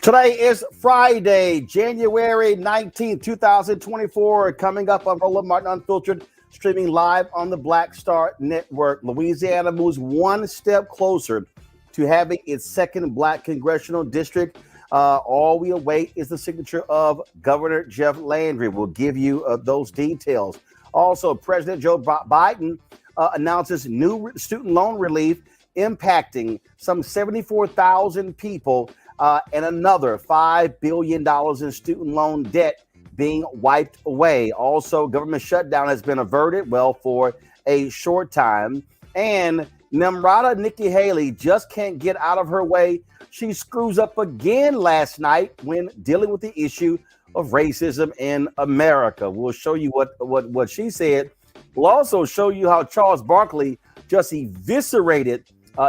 Today is Friday, January 19th, 2024. Coming up on Roland Martin Unfiltered, streaming live on the Black Star Network. Louisiana moves one step closer to having its second Black congressional district. All we await is the signature of Governor Jeff Landry. We'll give you those details. Also, President Joe Biden announces new student loan relief impacting some 74,000 people. And another $5 billion in student loan debt being wiped away. Also, government shutdown has been averted, well, for a short time. And Nimarata Nikki Haley just can't get out of her way. She screws up again last night when dealing with the issue of racism in America. We'll show you what she said. We'll also show you how Charles Barkley just eviscerated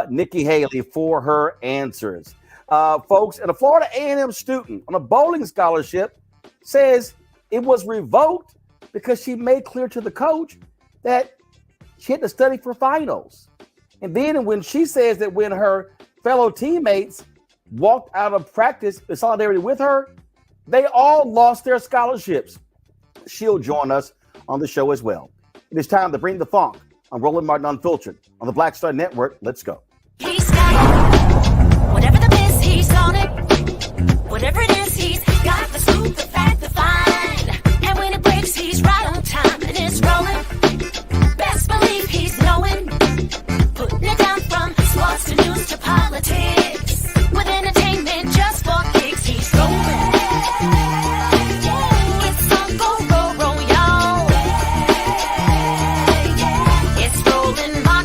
Nikki Haley for her answers. Folks, and a Florida A&M student on a bowling scholarship says it was revoked because she made clear to the coach that she had to study for finals. And then when she says that when her fellow teammates walked out of practice in solidarity with her, they all lost their scholarships. She'll join us on the show as well. It is time to bring the funk on Roland Martin Unfiltered on the Black Star Network. Let's go. He's got whatever the miss, he's on it. Whatever it is, he's got the scoop, the fact, the find. And when it breaks, he's right on time and it's rolling. Best believe he's knowing. Putting it down from sports to news to politics. With entertainment just for kicks, he's rolling. It's on go, roll, roll, y'all. It's Roland Martin.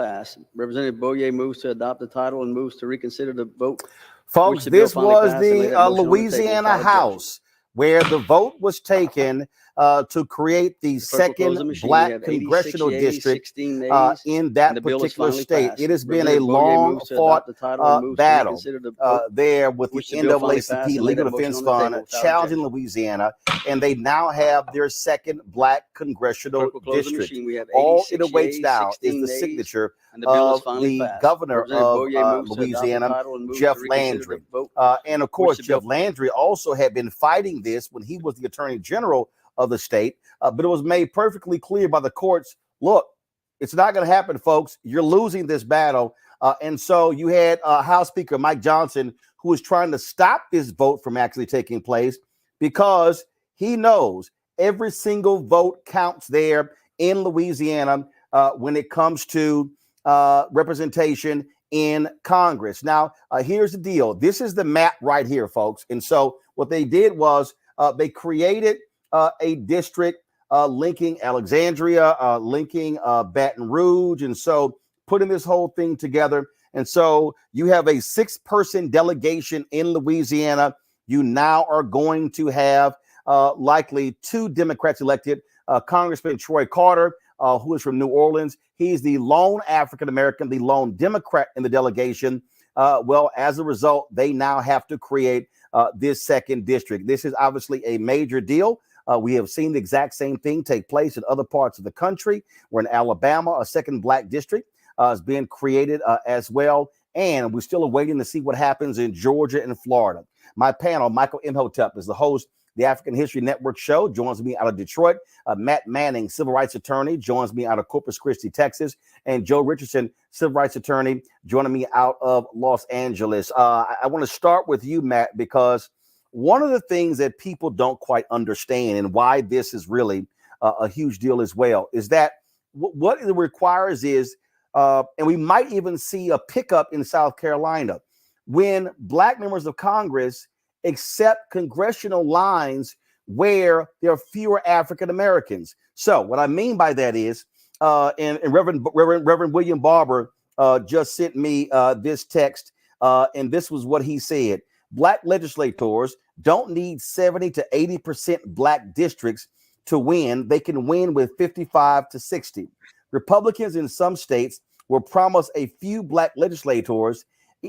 pass. Representative Boyer moves to adopt the title and moves to reconsider the vote. Folks, this was the Louisiana House where the vote was taken to create the second black congressional district in that particular state. It has been a long fought battle there with the NAACP Legal Defense Fund challenging Louisiana, and they now have their second black congressional district. All it awaits now is the signature of the governor of Louisiana, Jeff Landry. And of course, Jeff Landry also had been fighting this when he was the attorney general of the state, but it was made perfectly clear by the courts, look, it's not going to happen, folks. You're losing this battle. And so you had House Speaker Mike Johnson, who was trying to stop this vote from actually taking place because he knows every single vote counts there in Louisiana when it comes to representation in Congress. Now, here's the deal. This is the map right here, folks. And so what they did was they created a district linking Alexandria, linking Baton Rouge. And so putting this whole thing together. And so you have a 6-person delegation in Louisiana. You now are going to have likely 2 Democrats elected, Congressman Troy Carter, who is from New Orleans. He's the lone African-American, the lone Democrat in the delegation. Well, as a result, they now have to create this second district. This is obviously a major deal. We have seen the exact same thing take place in other parts of the country. We're in Alabama, a second black district is being created as well. And we're still waiting to see what happens in Georgia and Florida. My panel, Michael Imhotep, is the host the African History Network show, joins me out of Detroit. Matt Manning, civil rights attorney, joins me out of Corpus Christi, Texas. And Joe Richardson, civil rights attorney, joining me out of Los Angeles. I want to start with you, Matt, because one of the things that people don't quite understand and why this is really a huge deal as well is that what it requires is, and we might even see a pickup in South Carolina, when black members of Congress accept congressional lines where there are fewer African Americans. So what I mean by that is, and Reverend William Barber just sent me this text, and this was what he said. Black legislators don't need 70 to 80% black districts to win. They can win with 55 to 60. Republicans in some states will promise a few black legislators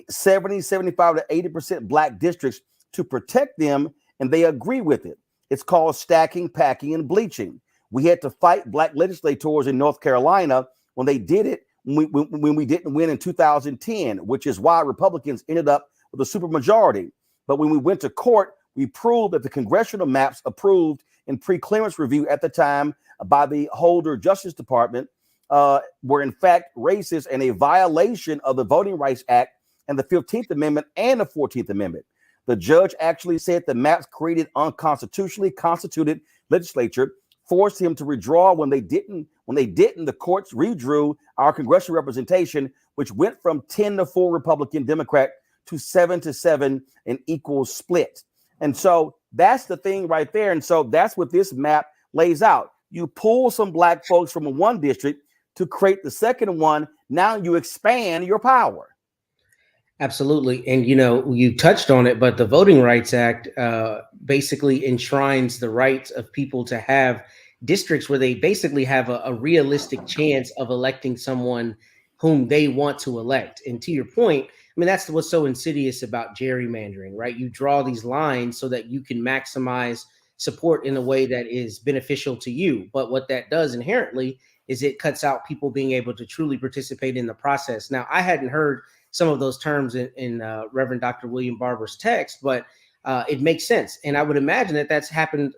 70, 75 to 80% black districts to protect them, and they agree with it. It's called stacking, packing, and bleaching. We had to fight black legislators in North Carolina when they did it, when we didn't win in 2010, which is why Republicans ended up with a supermajority. But when we went to court, we proved that the congressional maps approved in pre-clearance review at the time by the Holder Justice Department were in fact racist and a violation of the Voting Rights Act and the 15th Amendment and the 14th Amendment. The judge actually said the maps created unconstitutionally constituted legislature forced him to withdraw when they didn't. The courts redrew our congressional representation, which went from 10-4 Republican Democrat to 7-7, an equal split. And so that's the thing right there. And so that's what this map lays out. You pull some black folks from one district to create the second one. Now you expand your power. Absolutely. And, you touched on it, but the Voting Rights Act basically enshrines the rights of people to have districts where they basically have a realistic chance of electing someone whom they want to elect. And to your point, I mean, that's what's so insidious about gerrymandering, right? You draw these lines so that you can maximize support in a way that is beneficial to you. But what that does inherently is it cuts out people being able to truly participate in the process. Now, I hadn't heard some of those terms in Reverend Dr. William Barber's text, but it makes sense. And I would imagine that that's happened,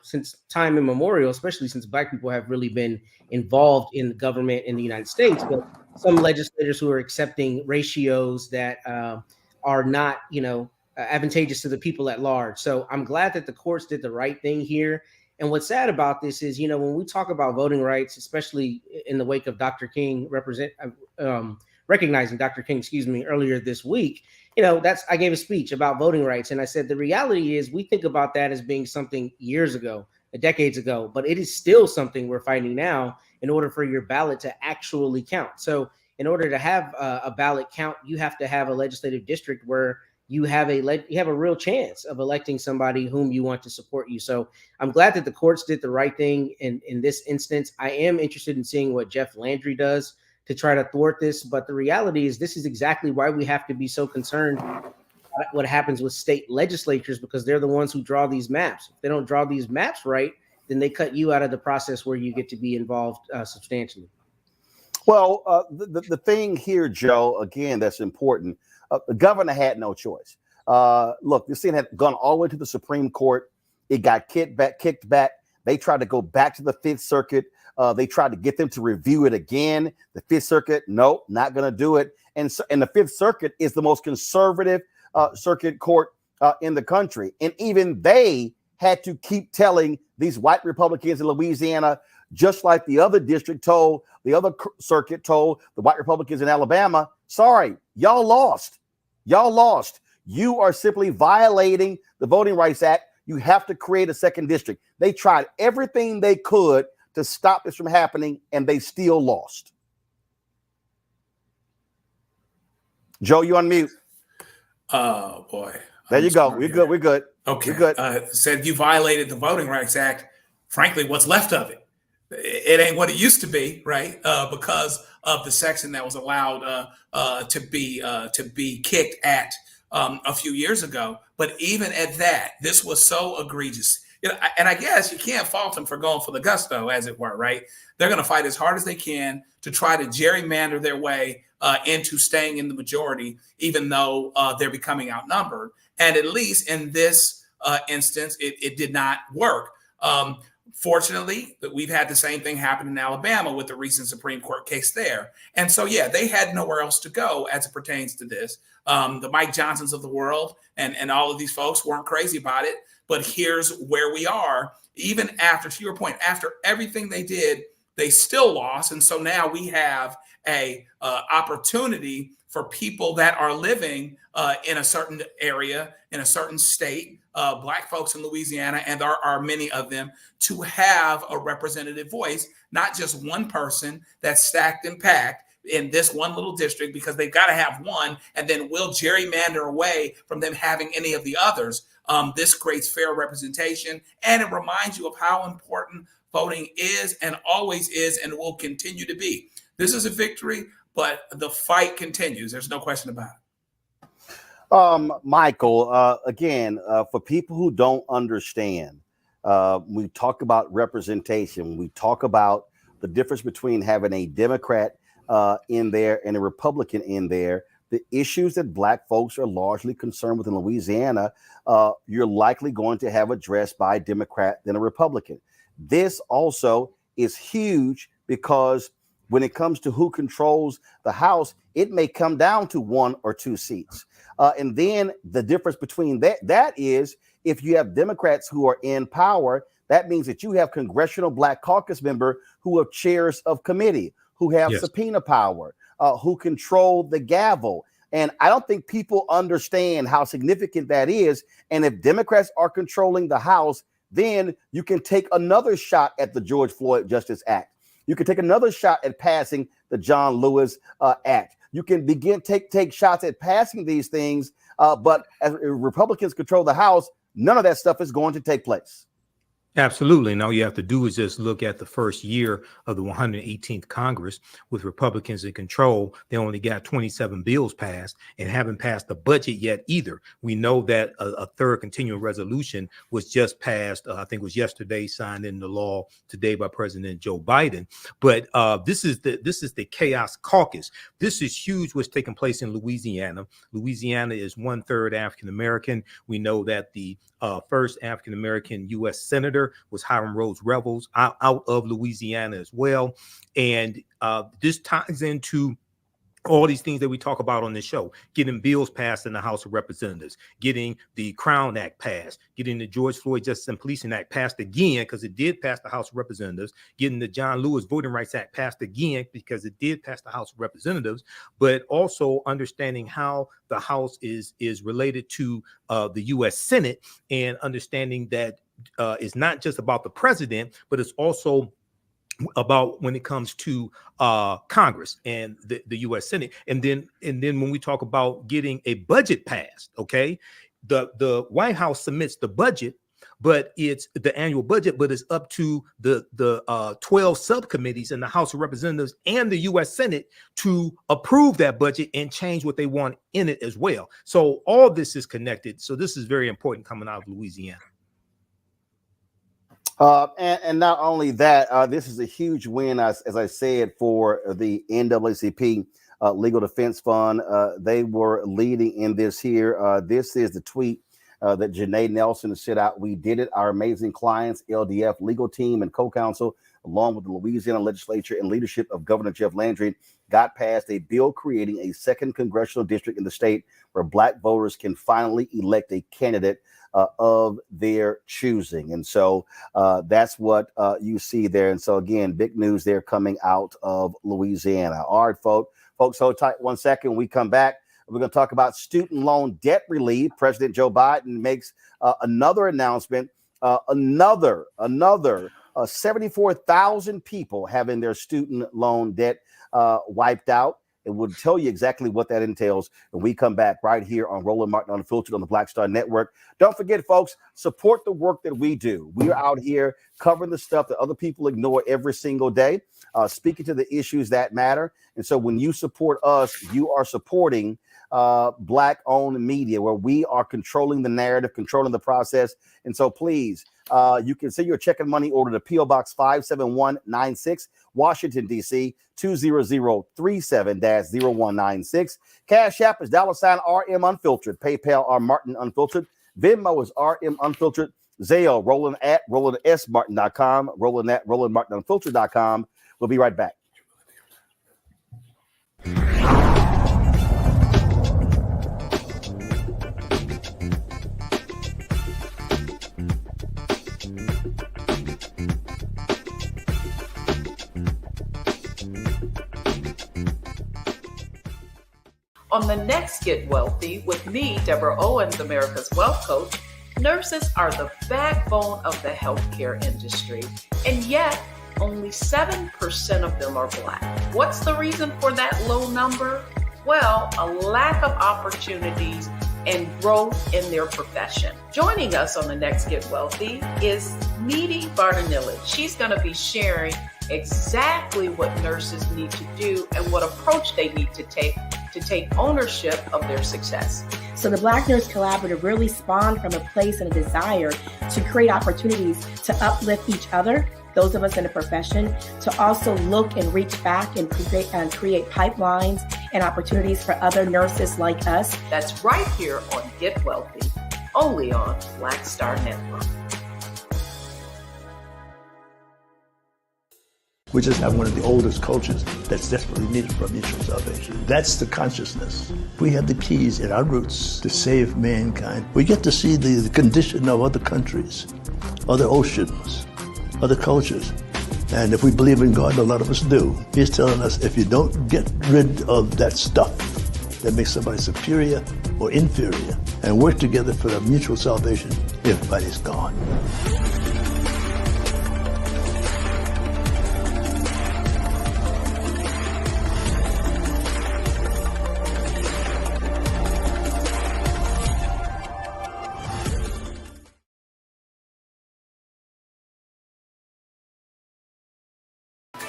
since time immemorial, especially since Black people have really been involved in the government in the United States. But some legislators who are accepting ratios that are not, advantageous to the people at large. So I'm glad that the courts did the right thing here. And what's sad about this is, when we talk about voting rights, especially in the wake of Dr. King recognizing Dr. King, earlier this week, I gave a speech about voting rights. And I said, the reality is we think about that as being something years ago. decades ago, but it is still something we're fighting now in order for your ballot to actually count. So in order to have a ballot count, you have to have a legislative district where you have a real chance of electing somebody whom you want to support you. So I'm glad that the courts did the right thing in this instance. I am interested in seeing what Jeff Landry does to try to thwart this. But the reality is this is exactly why we have to be so concerned about what happens with state legislatures, because they're the ones who draw these maps. If they don't draw these maps right, then they cut you out of the process where you get to be involved substantially. Well, the thing here, Joe, again, that's important. The governor had no choice. Look, this thing had gone all the way to the Supreme Court. It got kicked back. They tried to go back to the Fifth Circuit. They tried to get them to review it again. The Fifth Circuit, nope, not going to do it. And the Fifth Circuit is the most conservative circuit court in the country. And even they had to keep telling these white Republicans in Louisiana, just like the other district told, the other circuit told the white Republicans in Alabama, sorry, y'all lost. Y'all lost. You are simply violating the Voting Rights Act. You have to create a second district. They tried everything they could to stop this from happening, and they still lost. Joe, you on mute. Oh, boy. There you go. We're good. We're good. Okay. We're good. Said you violated the Voting Rights Act. Frankly, what's left of it? It ain't what it used to be, right? Because of the section that was allowed to be kicked at a few years ago. But even at that, this was so egregious. You know, and I guess you can't fault them for going for the gusto, as it were, right? They're going to fight as hard as they can to try to gerrymander their way into staying in the majority, even though they're becoming outnumbered. And at least in this instance, it did not work. Fortunately, we've had the same thing happen in Alabama with the recent Supreme Court case there. And so, yeah, they had nowhere else to go as it pertains to this. The Mike Johnsons of the world and all of these folks weren't crazy about it. But here's where we are. Even after, to your point, after everything they did, they still lost. And so now we have a opportunity for people that are living in a certain area, in a certain state, Black folks in Louisiana, and there are many of them, to have a representative voice, not just one person that's stacked and packed in this one little district, because they've got to have one, and then we'll gerrymander away from them having any of the others. This creates fair representation, and it reminds you of how important voting is and always is and will continue to be. This is a victory, but the fight continues. There's no question about it. Michael, again, for people who don't understand, we talk about representation. We talk about the difference between having a Democrat in there and a Republican in there. The issues that Black folks are largely concerned with in Louisiana, you're likely going to have addressed by a Democrat than a Republican. This also is huge because when it comes to who controls the House, it may come down to 1 or 2 seats. And then the difference between that is if you have Democrats who are in power, that means that you have Congressional Black Caucus member who are chairs of committee, who have subpoena power, who control the gavel. And I don't think people understand how significant that is. And if Democrats are controlling the House, then you can take another shot at the George Floyd Justice Act. You can take another shot at passing the John Lewis Act. You can begin take shots at passing these things. But as Republicans control the House, none of that stuff is going to take place. Absolutely. And all you have to do is just look at the first year of the 118th Congress with Republicans in control. They only got 27 bills passed and haven't passed the budget yet either. We know that a third continuing resolution was just passed. I think it was yesterday, signed into law today by President Joe Biden. But this is the chaos caucus. This is huge what's taking place in Louisiana. Louisiana is 1/3 African American. We know that the first African American U.S. Senator was Hiram Rhodes Revels out of Louisiana as well. And this ties into all these things that we talk about on this show, getting bills passed in the House of Representatives, getting the Crown Act passed, getting the George Floyd Justice and Policing Act passed again, because it did pass the House of Representatives, getting the John Lewis Voting Rights Act passed again, because it did pass the House of Representatives, but also understanding how the House is related to the U.S. Senate, and understanding that is not just about the president, but it's also about when it comes to Congress and the U.S. Senate. And then when we talk about getting a budget passed, okay, the White House submits the budget, but it's the annual budget, but it's up to the 12 subcommittees in the House of Representatives and the U.S. Senate to approve that budget and change what they want in it as well. So all this is connected. So this is very important coming out of Louisiana. And not only that, this is a huge win, as I said, for the NAACP Legal Defense Fund. They were leading in this here. This is the tweet that Janae Nelson sent out. We did it. Our amazing clients, LDF legal team and co-counsel, along with the Louisiana legislature and leadership of Governor Jeff Landry, got passed a bill creating a second congressional district in the state where Black voters can finally elect a candidate of their choosing. And so that's what you see there. And so, again, big news there coming out of Louisiana. All right, folks, hold tight 1 second. When we come back, we're going to talk about student loan debt relief. President Joe Biden makes another announcement, another 74,000 people having their student loan debt wiped out. And we'll tell you exactly what that entails when we come back right here on Roland Martin Unfiltered on the Black Star Network. Don't forget, folks, support the work that we do. We are out here covering the stuff that other people ignore every single day, speaking to the issues that matter. And so when you support us, you are supporting Black-owned media, where we are controlling the narrative, controlling the process. And so please, you can send your check and money order to P.O. Box 57196, Washington, D.C., 20037-0196. Cash App is $RM Unfiltered. PayPal R Martin Unfiltered. Venmo is RM Unfiltered. Zelle, Roland at RolandSMartin.com. Roland at RolandMartinUnfiltered.com. We'll be right back. On the next Get Wealthy with me, Deborah Owens, America's Wealth Coach, nurses are the backbone of the healthcare industry, and yet only 7% of them are Black. What's the reason for that low number? Well, a lack of opportunities and growth in their profession. Joining us on the next Get Wealthy is Needy Bartonelli. She's going to be sharing exactly what nurses need to do and what approach they need to take ownership of their success. So the Black Nurse Collaborative really spawned from a place and a desire to create opportunities to uplift each other, those of us in the profession, to also look and reach back and create pipelines and opportunities for other nurses like us. That's right here on Get Wealthy, only on Black Star Network. We just have one of the oldest cultures that's desperately needed for mutual salvation. That's the consciousness. We have the keys in our roots to save mankind. We get to see the condition of other countries, other oceans, other cultures. And if we believe in God, a lot of us do, He's telling us if you don't get rid of that stuff that makes somebody superior or inferior and work together for the mutual salvation, everybody's gone.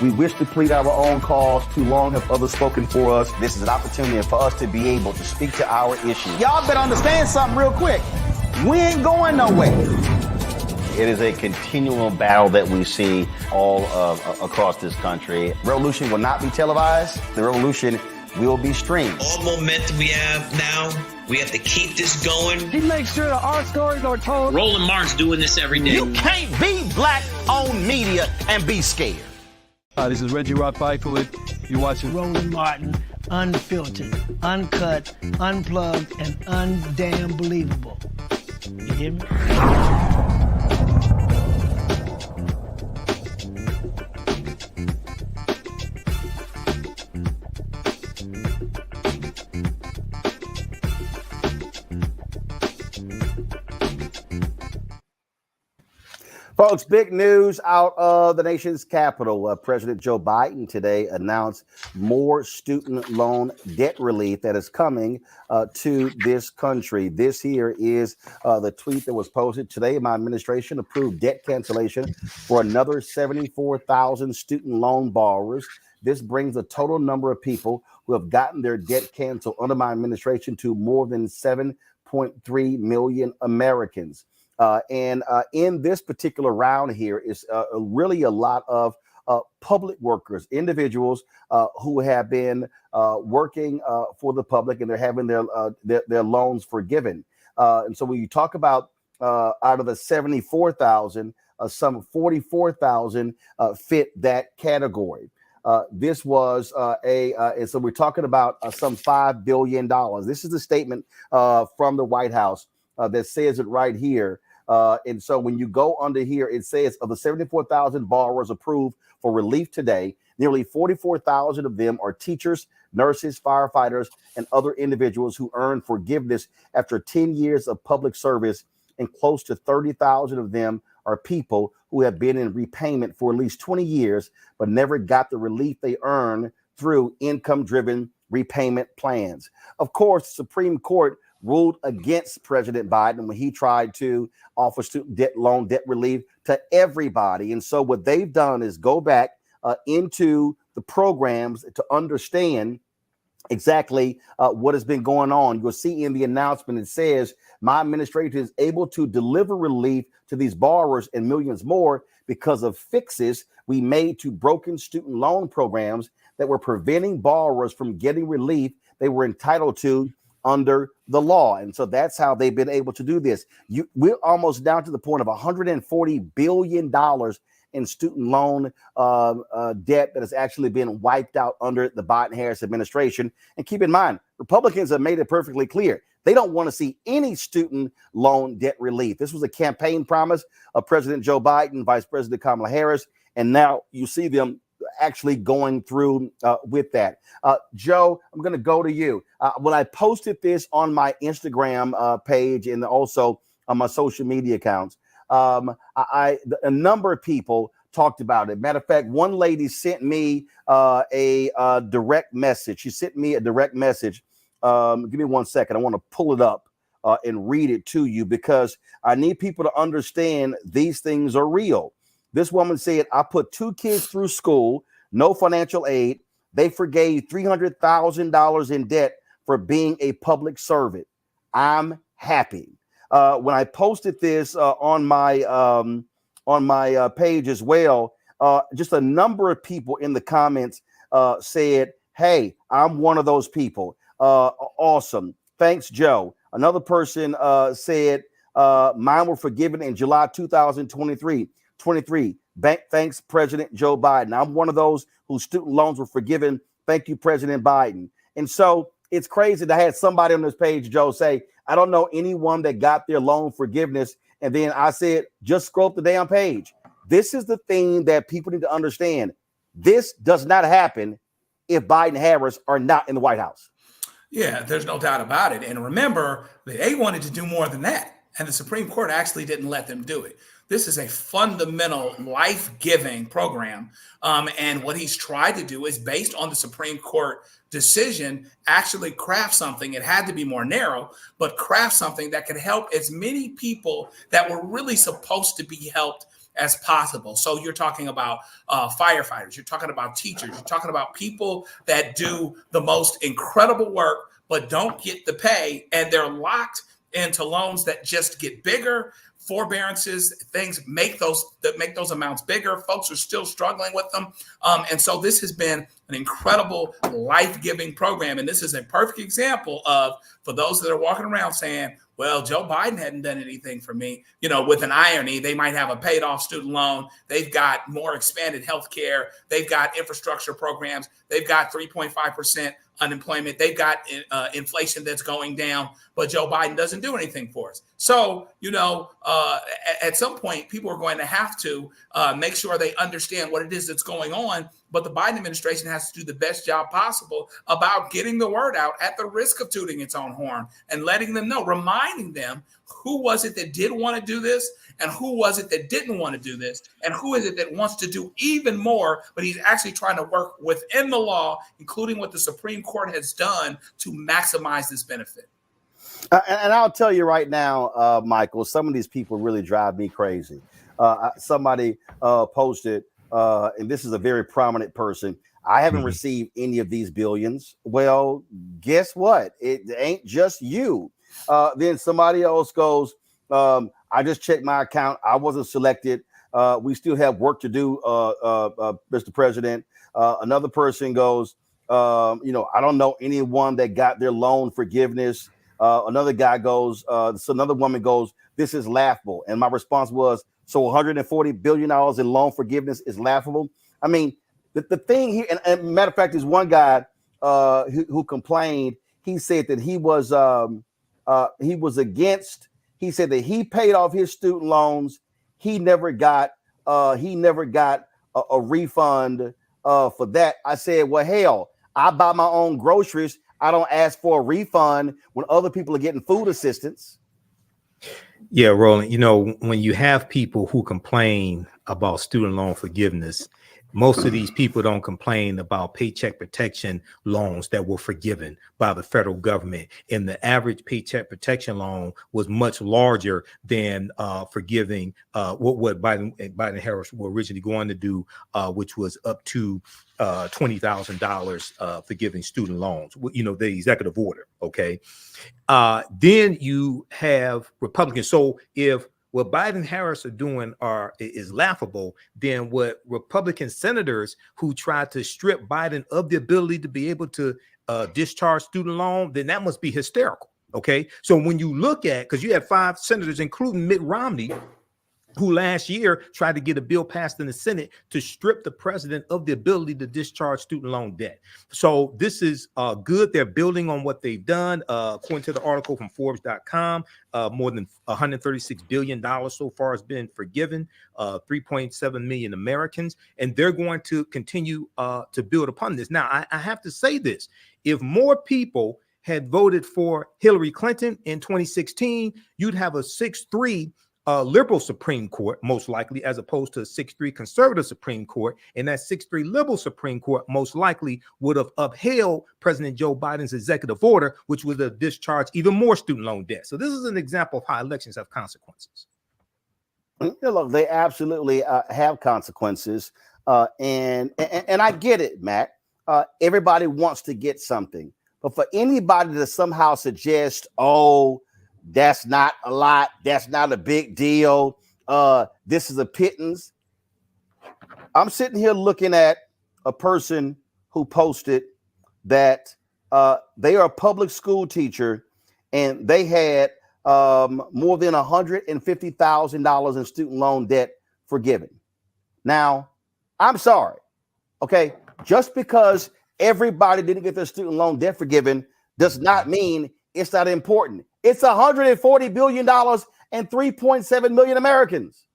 We wish to plead our own cause. Too long have others spoken for us. This is an opportunity for us to be able to speak to our issues. Y'all better understand something real quick. We ain't going nowhere. It is a continual battle that we see all across this country. Revolution will not be televised. The revolution will be streamed. All momentum we have now, we have to keep this going. He makes sure that our stories are told. Roland Martin's doing this every day. You can't be Black-owned media and be scared. Hi, this is Reggie Rock Byfield. You're watching Roland Martin, unfiltered, uncut, unplugged, and undamn believable. You hear me? Folks, big news out of the nation's capital. President Joe Biden today announced more student loan debt relief that is coming to this country. This here is the tweet that was posted today. My administration approved debt cancellation for another 74,000 student loan borrowers. This brings the total number of people who have gotten their debt canceled under my administration to more than 7.3 million Americans. And in this particular round here is really a lot of public workers, individuals who have been working for the public, and they're having their loans forgiven. And so when you talk about out of the 74,000, some 44,000 fit that category. This was and so we're talking about some $5 billion. This is the statement from the White House that says it right here. And so when you go under here, it says of the 74,000 borrowers approved for relief today, nearly 44,000 of them are teachers, nurses, firefighters, and other individuals who earned forgiveness after 10 years of public service, and close to 30,000 of them are people who have been in repayment for at least 20 years, but never got the relief they earned through income-driven repayment plans. Of course, the Supreme Court ruled against President Biden when he tried to offer student debt relief to everybody. And so what they've done is go back into the programs to understand exactly what has been going on. You'll see in the announcement, it says, my administration is able to deliver relief to these borrowers and millions more because of fixes we made to broken student loan programs that were preventing borrowers from getting relief they were entitled to under the law. And so that's how they've been able to do this. We're almost down to the point of $140 billion in student loan debt that has actually been wiped out under the Biden-Harris administration. And keep in mind, Republicans have made it perfectly clear. They don't want to see any student loan debt relief. This was a campaign promise of President Joe Biden, Vice President Kamala Harris, and now you see them actually going through with that. Joe, I'm going to go to you. When I posted this on my Instagram page and also on my social media accounts, a number of people talked about it. Matter of fact, one lady sent me a direct message. She sent me a direct message. Give me 1 second. I want to pull it up and read it to you because I need people to understand these things are real. This woman said, I put 2 kids through school, no financial aid. They forgave $300,000 in debt for being a public servant. I'm happy. When I posted this on my page as well, just a number of people in the comments said, hey, I'm one of those people. Awesome. Thanks, Joe. Another person said, mine were forgiven in July 2023. Thanks, President Joe Biden. I'm one of those whose student loans were forgiven. Thank you, President Biden. And so it's crazy to have somebody on this page, Joe, say, I don't know anyone that got their loan forgiveness. And then I said, just scroll up the damn page. This is the thing that people need to understand. This does not happen if Biden and Harris are not in the White House. Yeah, there's no doubt about it. And remember, they wanted to do more than that. And the Supreme Court actually didn't let them do it. This is a fundamental life-giving program. And what he's tried to do is, based on the Supreme Court decision, actually craft something. It had to be more narrow, but craft something that could help as many people that were really supposed to be helped as possible. So you're talking about firefighters, you're talking about teachers, you're talking about people that do the most incredible work, but don't get the pay, and they're locked into loans that just get bigger. Forbearances, things make those amounts bigger. Folks are still struggling with them. And so this has been an incredible life-giving program. And this is a perfect example of, for those that are walking around saying, well, Joe Biden hadn't done anything for me, with an irony. They might have a paid off student loan. They've got more expanded health care. They've got infrastructure programs. They've got 3.5% unemployment. They've got inflation that's going down, but Joe Biden doesn't do anything for us. So, at some point, people are going to have to make sure they understand what it is that's going on. But the Biden administration has to do the best job possible about getting the word out at the risk of tooting its own horn and letting them know, reminding them who was it that did want to do this, and who was it that didn't want to do this, and who is it that wants to do even more, but he's actually trying to work within the law, including what the Supreme Court has done to maximize this benefit. And I'll tell you right now, Michael, some of these people really drive me crazy. Somebody posted, and this is a very prominent person, I haven't received any of these billions. Well, guess what? It ain't just you. Then somebody else goes, I just checked my account. I wasn't selected. We still have work to do, Mr. President. Another person goes, I don't know anyone that got their loan forgiveness. Another guy goes, so another woman goes, this is laughable. And my response was, so $140 billion in loan forgiveness is laughable. I mean, the thing here, and matter of fact, there's one guy who complained. He said that he was against. He said that he paid off his student loans. He never got a refund for that. I said, well, hell, I buy my own groceries. I don't ask for a refund when other people are getting food assistance. Yeah, Roland, when you have people who complain about student loan forgiveness, most of these people don't complain about paycheck protection loans that were forgiven by the federal government. And the average paycheck protection loan was much larger than forgiving what Biden Harris were originally going to do, which was up to $20,000 forgiving student loans, the executive order. OK, then you have Republicans. So if what Biden Harris are doing is laughable, then what Republican senators who tried to strip Biden of the ability to be able to discharge student loan, then that must be hysterical. OK, so when you look at, because you have 5 senators, including Mitt Romney, who last year tried to get a bill passed in the Senate to strip the president of the ability to discharge student loan debt. So this is good. They're building on what they've done. According to the article from Forbes.com, more than $136 billion so far has been forgiven, 3.7 million Americans, and they're going to continue to build upon this. Now, I have to say this. If more people had voted for Hillary Clinton in 2016, you'd have a 6-3 liberal Supreme Court, most likely, as opposed to a 6-3 conservative Supreme Court. And that 6-3 liberal Supreme Court most likely would have upheld President Joe Biden's executive order, which would have discharged even more student loan debt. So this is an example of how elections have consequences. Look, they absolutely have consequences. And I get it, Matt. Everybody wants to get something. But for anybody to somehow suggest, that's not a lot, that's not a big deal, this is a pittance. I'm sitting here looking at a person who posted that they are a public school teacher and they had more than $150,000 in student loan debt forgiven. Now, I'm sorry, okay, just because everybody didn't get their student loan debt forgiven does not mean it's not important. It's $140 billion and 3.7 million Americans.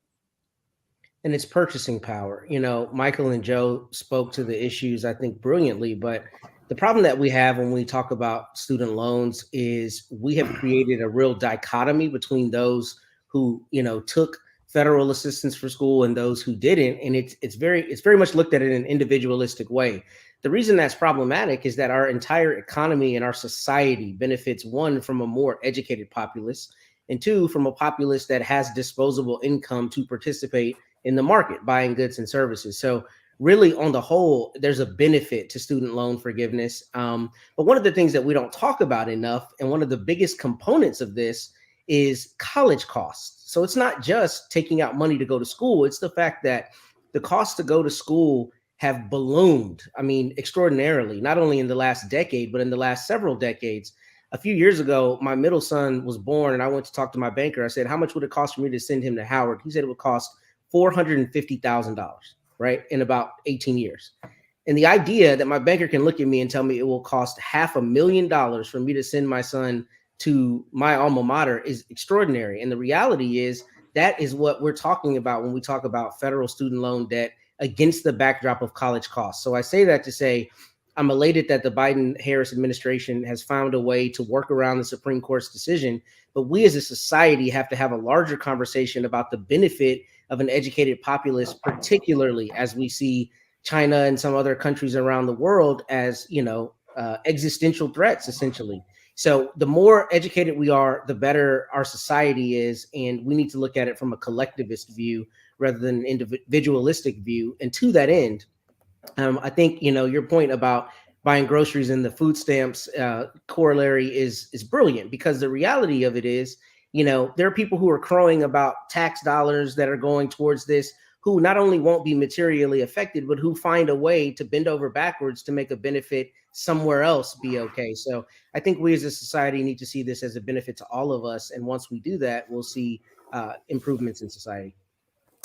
And it's purchasing power. Michael and Joe spoke to the issues, I think, brilliantly. But the problem that we have when we talk about student loans is we have created a real dichotomy between those who, took federal assistance for school and those who didn't. And it's very much looked at in an individualistic way. The reason that's problematic is that our entire economy and our society benefits, 1, from a more educated populace, and 2, from a populace that has disposable income to participate in the market, buying goods and services. So really, on the whole, there's a benefit to student loan forgiveness. But one of the things that we don't talk about enough, and one of the biggest components of this, is college costs. So it's not just taking out money to go to school. It's the fact that the cost to go to school have ballooned, extraordinarily, not only in the last decade, but in the last several decades. A few years ago, my middle son was born and I went to talk to my banker. I said, how much would it cost for me to send him to Howard? He said it would cost $450,000, right, in about 18 years. And the idea that my banker can look at me and tell me it will cost $500,000 for me to send my son to my alma mater is extraordinary. And the reality is that is what we're talking about when we talk about federal student loan debt against the backdrop of college costs. So I say that to say I'm elated that the Biden-Harris administration has found a way to work around the Supreme Court's decision. But we as a society have to have a larger conversation about the benefit of an educated populace, particularly as we see China and some other countries around the world as, existential threats, essentially. So the more educated we are, the better our society is. And we need to look at it from a collectivist view rather than an individualistic view. And to that end, I think, your point about buying groceries and the food stamps corollary is brilliant, because the reality of it is, there are people who are crowing about tax dollars that are going towards this, who not only won't be materially affected, but who find a way to bend over backwards to make a benefit somewhere else be okay. So I think we as a society need to see this as a benefit to all of us. And once we do that, we'll see improvements in society.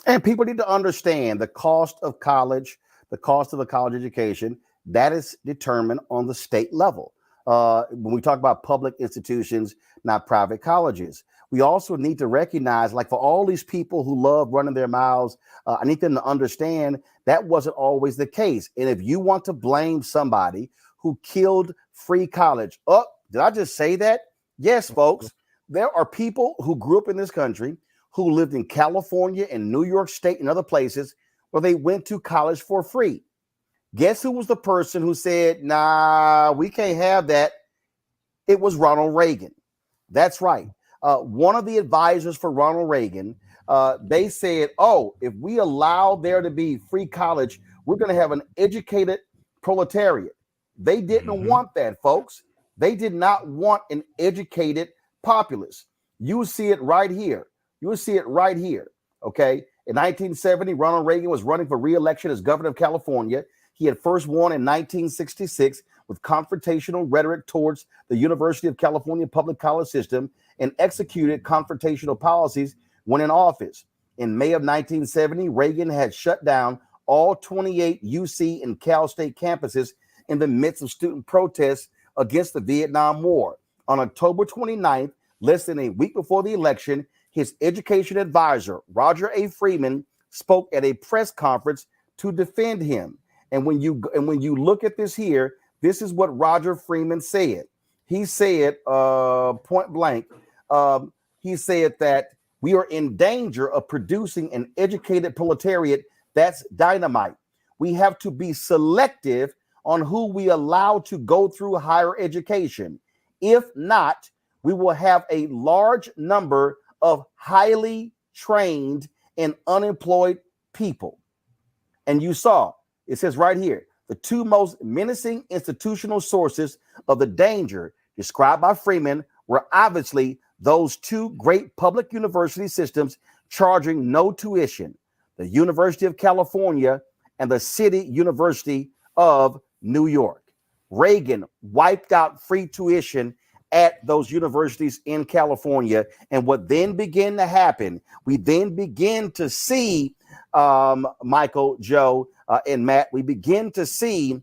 And people need to understand the cost of college, the cost of a college education, that is determined on the state level. When we talk about public institutions, not private colleges, we also need to recognize, like, for all these people who love running their mouths, I need them to understand that wasn't always the case. And if you want to blame somebody who killed free college, did I just say that? Yes, folks, there are people who grew up in this country who lived in California and New York State and other places where they went to college for free. Guess who was the person who said, nah, we can't have that? It was Ronald Reagan. That's right. One of the advisors for Ronald Reagan, they said, if we allow there to be free college, we're going to have an educated proletariat. They didn't want that, folks. They did not want an educated populace. You see it right here. You will see it right here. Okay. In 1970, Ronald Reagan was running for re-election as governor of California. He had first won in 1966 with confrontational rhetoric towards the University of California public college system and executed confrontational policies when in office. In May of 1970, Reagan had shut down all 28 UC and Cal State campuses in the midst of student protests against the Vietnam War. On October 29th, less than a week before the election, his education advisor, Roger A. Freeman, spoke at a press conference to defend him. And when you look at this here, this is what Roger Freeman said. He said, point blank, he said that we are in danger of producing an educated proletariat that's dynamite. We have to be selective on who we allow to go through higher education. If not, we will have a large number of highly trained and unemployed people. And you saw, it says right here, the two most menacing institutional sources of the danger described by Freeman were obviously those two great public university systems charging no tuition, the University of California and the City University of New York. Reagan wiped out free tuition at those universities in California. And what then began to happen, we then begin to see, Michael, Joe, and Matt, we begin to see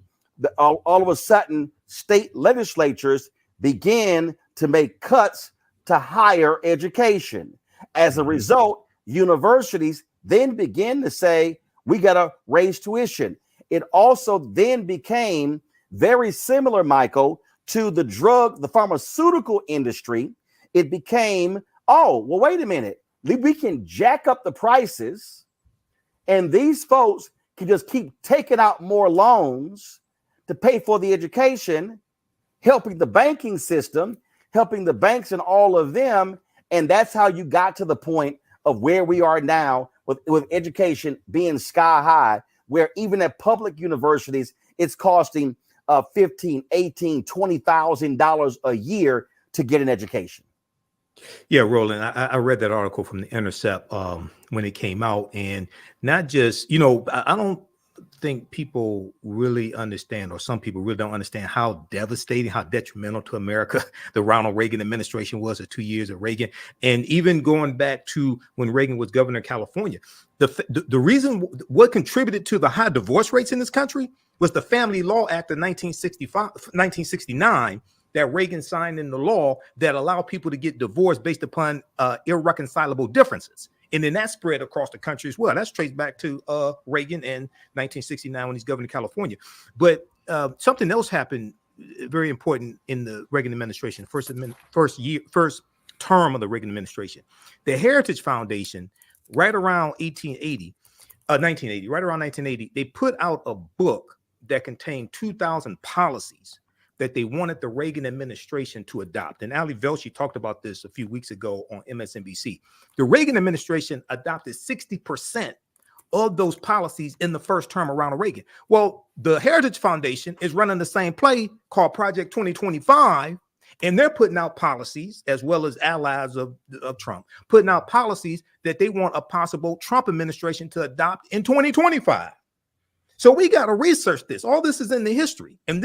all of a sudden state legislatures begin to make cuts to higher education. As a result, universities then begin to say, we got to raise tuition. It also then became very similar, Michael, to the pharmaceutical industry. It became, wait a minute, we can jack up the prices and these folks can just keep taking out more loans to pay for the education, helping the banking system, helping the banks and all of them. And that's how you got to the point of where we are now with education being sky high, where even at public universities, it's costing $15,000, $18,000, $20,000 a year to get an education. Yeah, Roland, I read that article from The Intercept when it came out, and not just, I don't think people really understand, or some people really don't understand how devastating, how detrimental to America the Ronald Reagan administration was, the 2 years of Reagan. And even going back to when Reagan was governor of California, the reason what contributed to the high divorce rates in this country was the Family Law Act of 1969 that Reagan signed into law that allowed people to get divorced based upon irreconcilable differences. And then that spread across the country as well. That's traced back to Reagan in 1969 when he's governor of California. But something else happened very important in the Reagan administration, first term of the Reagan administration. The Heritage Foundation, right around 1980, right around 1980, they put out a book that contained 2,000 policies that they wanted the Reagan administration to adopt. And Ali Velshi talked about this a few weeks ago on MSNBC. The Reagan administration adopted 60% of those policies in the first term around Reagan. Well, the Heritage Foundation is running the same play called Project 2025, and they're putting out policies, as well as allies of Trump, putting out policies that they want a possible Trump administration to adopt in 2025. So we got to research this. All this is in the history, and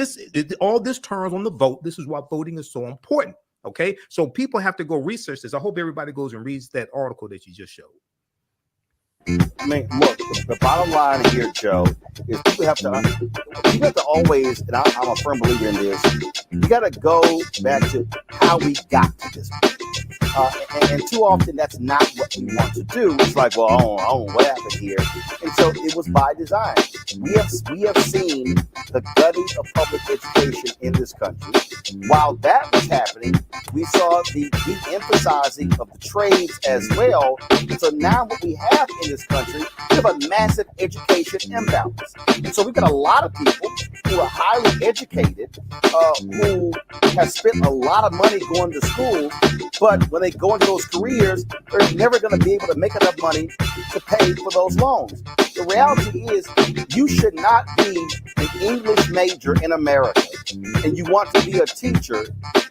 all this turns on the vote. This is why voting is so important. Okay, so people have to go research this. I hope everybody goes and reads that article that you just showed. I mean, look, the bottom line here, Joe, is you have to always, and I'm a firm believer in this, you got to go back to how we got to this point. And too often that's not what we want to do. It's like, well, I don't know what happened here. And so it was by design. We have seen the gutting of public education in this country. While that was happening, we saw the de-emphasizing of the trades as well. And so now what we have in this country, we have a massive education imbalance. And so we've got a lot of people who are highly educated, who have spent a lot of money going to school, but when they go into those careers, they're never going to be able to make enough money to pay for those loans. The reality is you should not be an English major in America and you want to be a teacher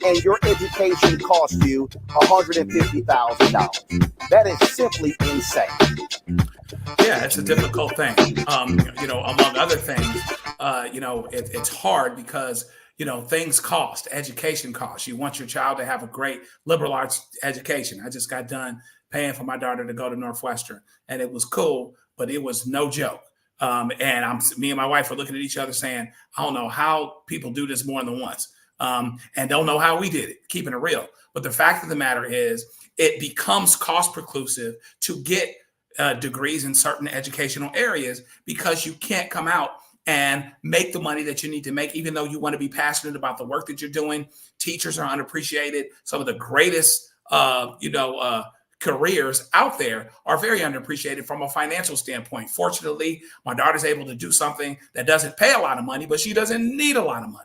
and your education costs you $150,000. That is simply insane. Yeah, it's a difficult thing. Among other things, it's hard because things cost. Education costs. You want your child to have a great liberal arts education. I just got done paying for my daughter to go to Northwestern, and it was cool, but it was no joke. Me and my wife are looking at each other saying, I don't know how people do this more than once, and don't know how we did it, keeping it real. But the fact of the matter is it becomes cost preclusive to get degrees in certain educational areas because you can't come out and make the money that you need to make, even though you want to be passionate about the work that you're doing. Teachers are unappreciated. Some of the greatest, careers out there are very underappreciated from a financial standpoint. Fortunately, my daughter's able to do something that doesn't pay a lot of money, but she doesn't need a lot of money.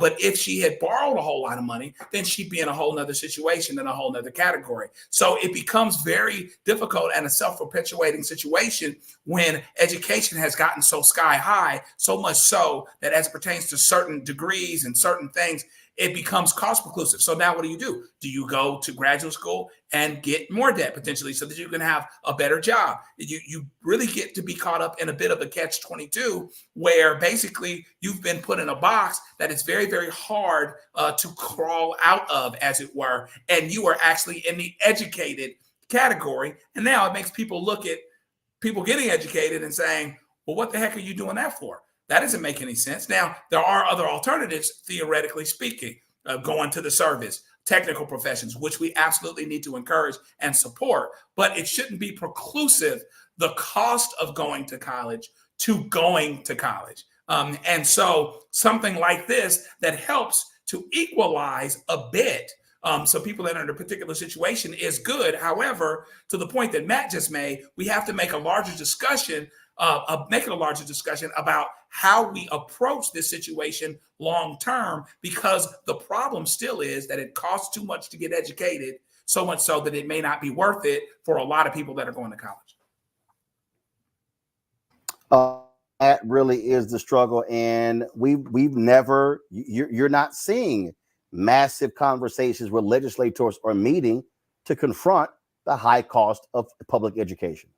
But if she had borrowed a whole lot of money, then she'd be in a whole nother situation in a whole nother category. So it becomes very difficult and a self-perpetuating situation when education has gotten so sky high, so much so that as it pertains to certain degrees and certain things, it becomes cost preclusive. So now what do? Do you go to graduate school and get more debt potentially so that you can have a better job? You really get to be caught up in a bit of a catch-22 where basically you've been put in a box that it's very, very hard to crawl out of, as it were, and you are actually in the educated category. And now it makes people look at people getting educated and saying, well, what the heck are you doing that for? That doesn't make any sense. Now, there are other alternatives, theoretically speaking, going to the service, technical professions, which we absolutely need to encourage and support. But it shouldn't be preclusive, the cost of going to college to going to college. And so something like this that helps to equalize a bit. So people that are in a particular situation is good. However, to the point that Matt just made, we have to make a larger discussion about how we approach this situation long term, because the problem still is that it costs too much to get educated, so much so that it may not be worth it for a lot of people that are going to college. That really is the struggle, and we've never. You're not seeing massive conversations where legislators are meeting to confront the high cost of public education.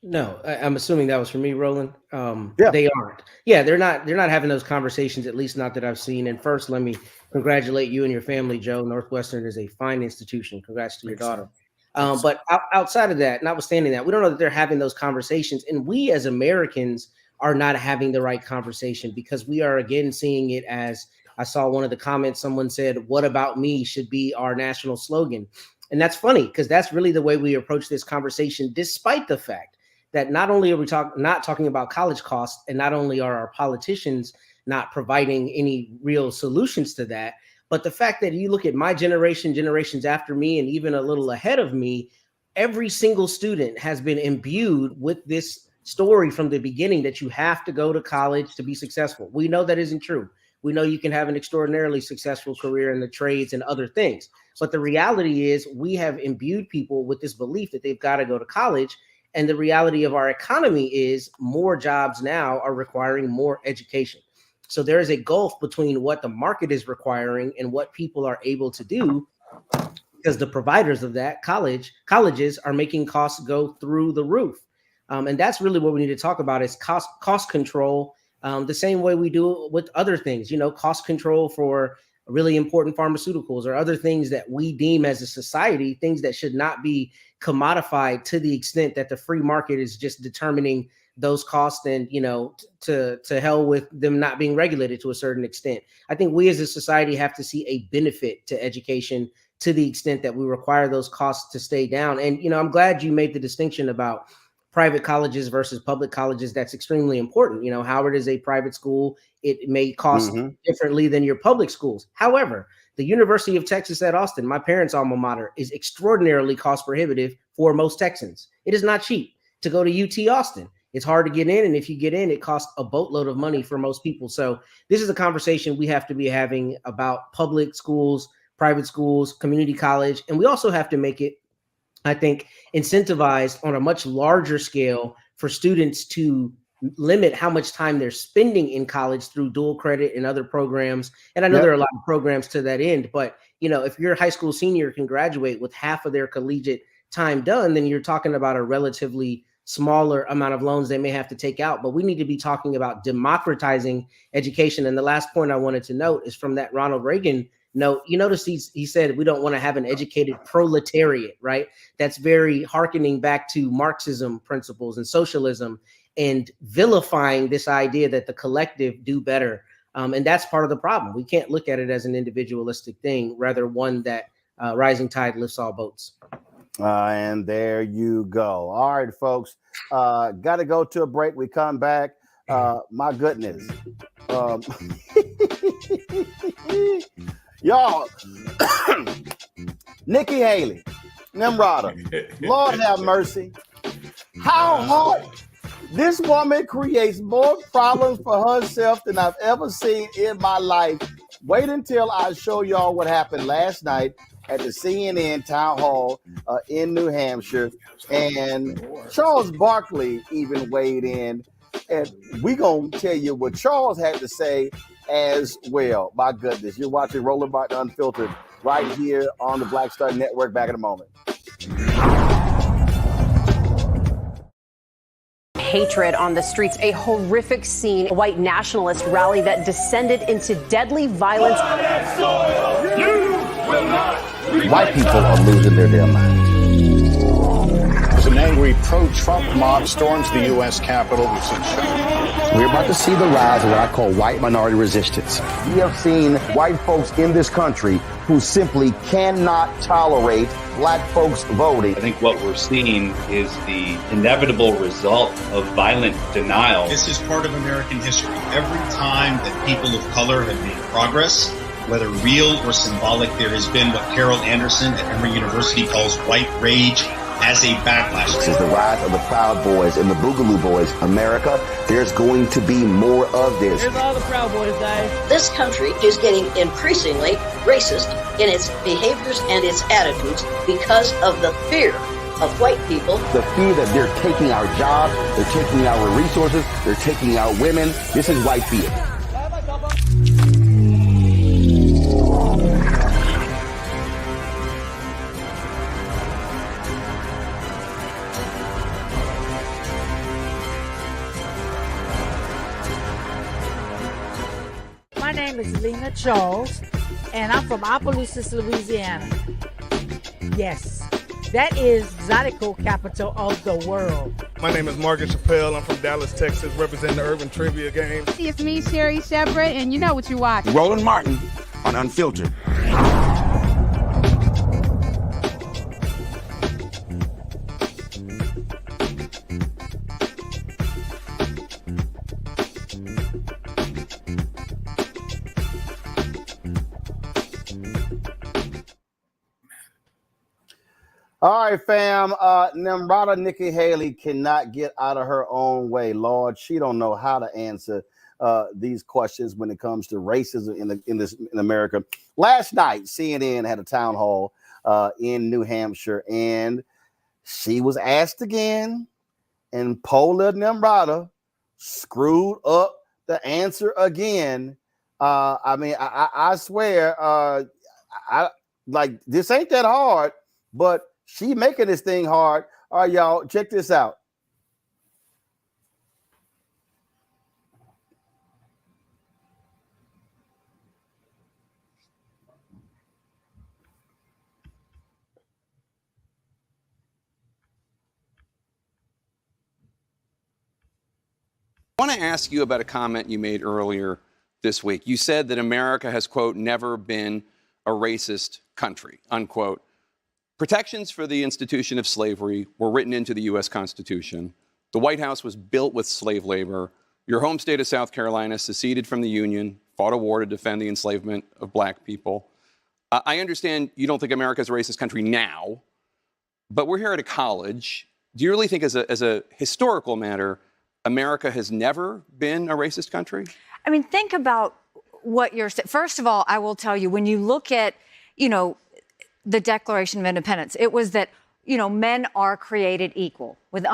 No, I'm assuming that was for me, Roland. Yeah. They aren't. Yeah, they're not having those conversations, at least not that I've seen. And first, let me congratulate you and your family, Joe. Northwestern is a fine institution. Congrats to your daughter. But outside of that, notwithstanding that, we don't know that they're having those conversations. And we as Americans are not having the right conversation, because we are, again, seeing it as, I saw one of the comments, someone said, "What about me?" should be our national slogan. And that's funny, because that's really the way we approach this conversation, despite the fact that not only are we not talking about college costs, and not only are our politicians not providing any real solutions to that, but the fact that you look at my generation, generations after me, and even a little ahead of me, every single student has been imbued with this story from the beginning that you have to go to college to be successful. We know that isn't true. We know you can have an extraordinarily successful career in the trades and other things. But the reality is we have imbued people with this belief that they've got to go to college. And the reality of our economy is more jobs now are requiring more education. So there is a gulf between what the market is requiring and what people are able to do, because the providers of that colleges are making costs go through the roof. And that's really what we need to talk about is cost control, the same way we do with other things, cost control for really important pharmaceuticals or other things that we deem as a society, things that should not be commodified to the extent that the free market is just determining those costs and, to hell with them not being regulated to a certain extent. I think we as a society have to see a benefit to education to the extent that we require those costs to stay down. And, I'm glad you made the distinction about private colleges versus public colleges. That's extremely important. Howard is a private school. It may cost differently than your public schools. However, the University of Texas at Austin, my parents' alma mater, is extraordinarily cost prohibitive for most Texans. It is not cheap to go to UT Austin. It's hard to get in. And if you get in, it costs a boatload of money for most people. So this is a conversation we have to be having about public schools, private schools, community college. And we also have to make it, I think, incentivized on a much larger scale for students to limit how much time they're spending in college through dual credit and other programs. And I know there are a lot of programs to that end, but if your high school senior can graduate with half of their collegiate time done, then you're talking about a relatively smaller amount of loans they may have to take out. But we need to be talking about democratizing education. And the last point I wanted to note is from that Ronald Reagan note. You notice he said we don't want to have an educated proletariat, right? That's very hearkening back to Marxism principles and socialism and vilifying this idea that the collective do better. And that's part of the problem. We can't look at it as an individualistic thing, rather one that rising tide lifts all boats. And there you go. All right, folks. Got to go to a break. We come back. My goodness. Y'all, Nikki Haley, Nimarata, Lord have mercy. How hard this woman creates more problems for herself than I've ever seen in my life. Wait until I show y'all what happened last night at the CNN town hall in New Hampshire. And Charles Barkley even weighed in. And we're going to tell you what Charles had to say as well. My goodness. You're watching Roland Martin Unfiltered right here on the Black Star Network. Back in a moment. Hatred on the streets, a horrific scene, a white nationalist rally that descended into deadly violence. White people are losing their damn minds. An angry pro-Trump mob storms the U.S. Capitol. We're about to see the rise of what I call white minority resistance. We have seen white folks in this country who simply cannot tolerate black folks voting. I think what we're seeing is the inevitable result of violent denial. This is part of American history. Every time that people of color have made progress, whether real or symbolic, there has been what Carol Anderson at Emory University calls white rage as a backlash. This is the rise of the Proud Boys and the Boogaloo Boys. America, there's going to be more of this. Here's all the Proud Boys, guys. This country is getting increasingly racist in its behaviors and its attitudes because of the fear of white people. The fear that they're taking our jobs, they're taking our resources, they're taking our women. This is white fear. My name is Lena Charles, and I'm from Opelousas, Louisiana. Yes, that is Zydeco capital of the world. My name is Margaret Chappelle. I'm from Dallas, Texas, representing the Urban Trivia Game. It's me, Sherry Shepard, and you know what you watch. Roland Martin on Unfiltered. All right, fam. Nimarata Nikki Haley cannot get out of her own way. Lord, she don't know how to answer these questions when it comes to racism in America. Last night, CNN had a town hall in New Hampshire, and she was asked again, and Paula Nimarata screwed up the answer again. I swear, I like this ain't that hard, but she making this thing hard. All right, y'all, check this out. I want to ask you about a comment you made earlier this week. You said that America has, quote, never been a racist country, unquote. Protections for the institution of slavery were written into the U.S. Constitution. The White House was built with slave labor. Your home state of South Carolina seceded from the Union, fought a war to defend the enslavement of black people. I understand you don't think America is a racist country now, but we're here at a college. Do you really think as a historical matter, America has never been a racist country? I mean, think about what you're saying. First of all, I will tell you, when you look at, the Declaration of Independence, it was that, men are created equal with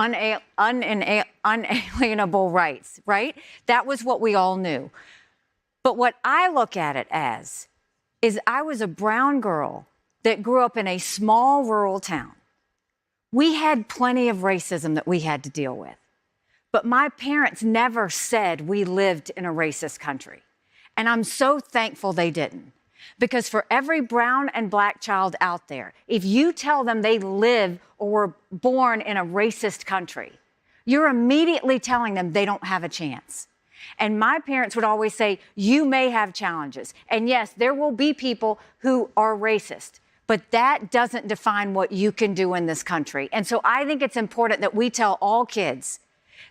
unalienable rights, right? That was what we all knew. But what I look at it as is I was a brown girl that grew up in a small rural town. We had plenty of racism that we had to deal with. But my parents never said we lived in a racist country. And I'm so thankful they didn't. Because for every brown and black child out there, if you tell them they live or were born in a racist country, you're immediately telling them they don't have a chance. And my parents would always say, you may have challenges. And yes, there will be people who are racist, but that doesn't define what you can do in this country. And so I think it's important that we tell all kids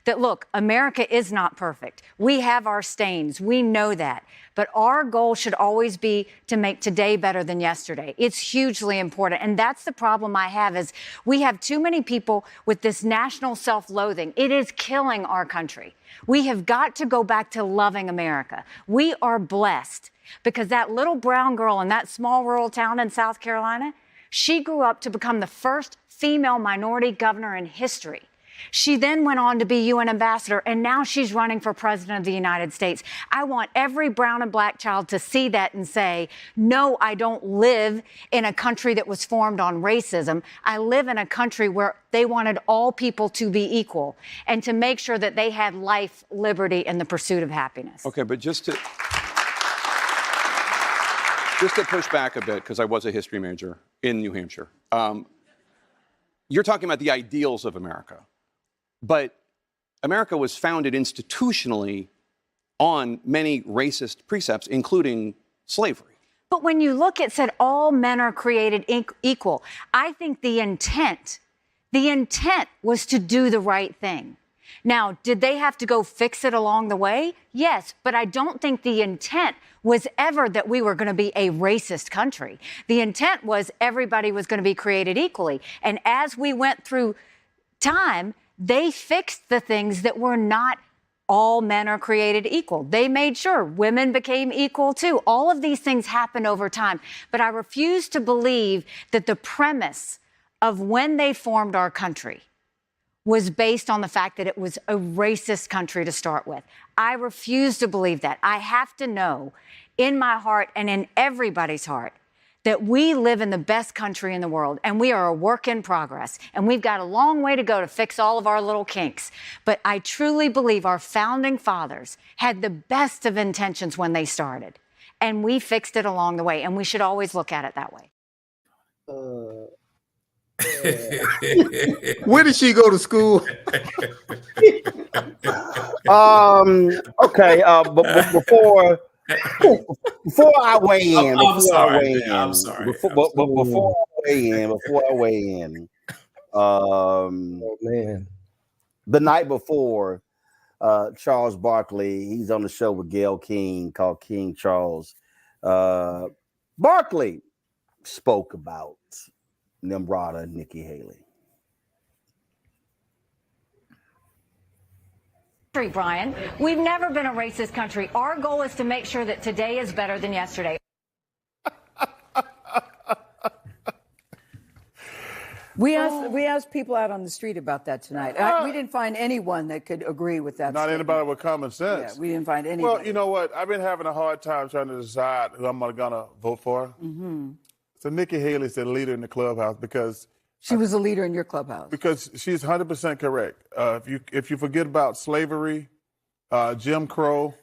that, look, America is not perfect. We have our stains. We know that. But our goal should always be to make today better than yesterday. It's hugely important. And that's the problem I have, is we have too many people with this national self-loathing. It is killing our country. We have got to go back to loving America. We are blessed because that little brown girl in that small rural town in South Carolina, she grew up to become the first female minority governor in history. She then went on to be UN ambassador, and now she's running for president of the United States. I want every brown and black child to see that and say, no, I don't live in a country that was formed on racism. I live in a country where they wanted all people to be equal and to make sure that they had life, liberty, and the pursuit of happiness. Okay, but just to push back a bit, because I was a history major in New Hampshire, you're talking about the ideals of America. But America was founded institutionally on many racist precepts, including slavery. But when you look at said all men are created equal, I think the intent was to do the right thing. Now, did they have to go fix it along the way? Yes, but I don't think the intent was ever that we were going to be a racist country. The intent was everybody was going to be created equally. And as we went through time, they fixed the things that were not all men are created equal. They made sure women became equal too. All of these things happened over time. But I refuse to believe that the premise of when they formed our country was based on the fact that it was a racist country to start with. I refuse to believe that. I have to know in my heart and in everybody's heart that we live in the best country in the world, and we are a work in progress, and we've got a long way to go to fix all of our little kinks. But I truly believe our founding fathers had the best of intentions when they started, and we fixed it along the way, and we should always look at it that way. Where did she go to school? Okay, but before I weigh in, before I weigh in, oh man, the night before, Charles Barkley, he's on the show with Gayle King called King Charles. Barkley spoke about Nimarata Nikki Haley. Brian, we've never been a racist country. Our goal is to make sure that today is better than yesterday. We asked people out on the street about that tonight. We didn't find anyone that could agree with that. Not statement. anybody with common sense. Yeah, we didn't find anybody. Well, you know what? I've been having a hard time trying to decide who I'm gonna vote for. Mm-hmm. So Nikki Haley's the leader in the clubhouse because she was a leader in your clubhouse. Because she's 100% correct. If you forget about slavery, Jim Crow,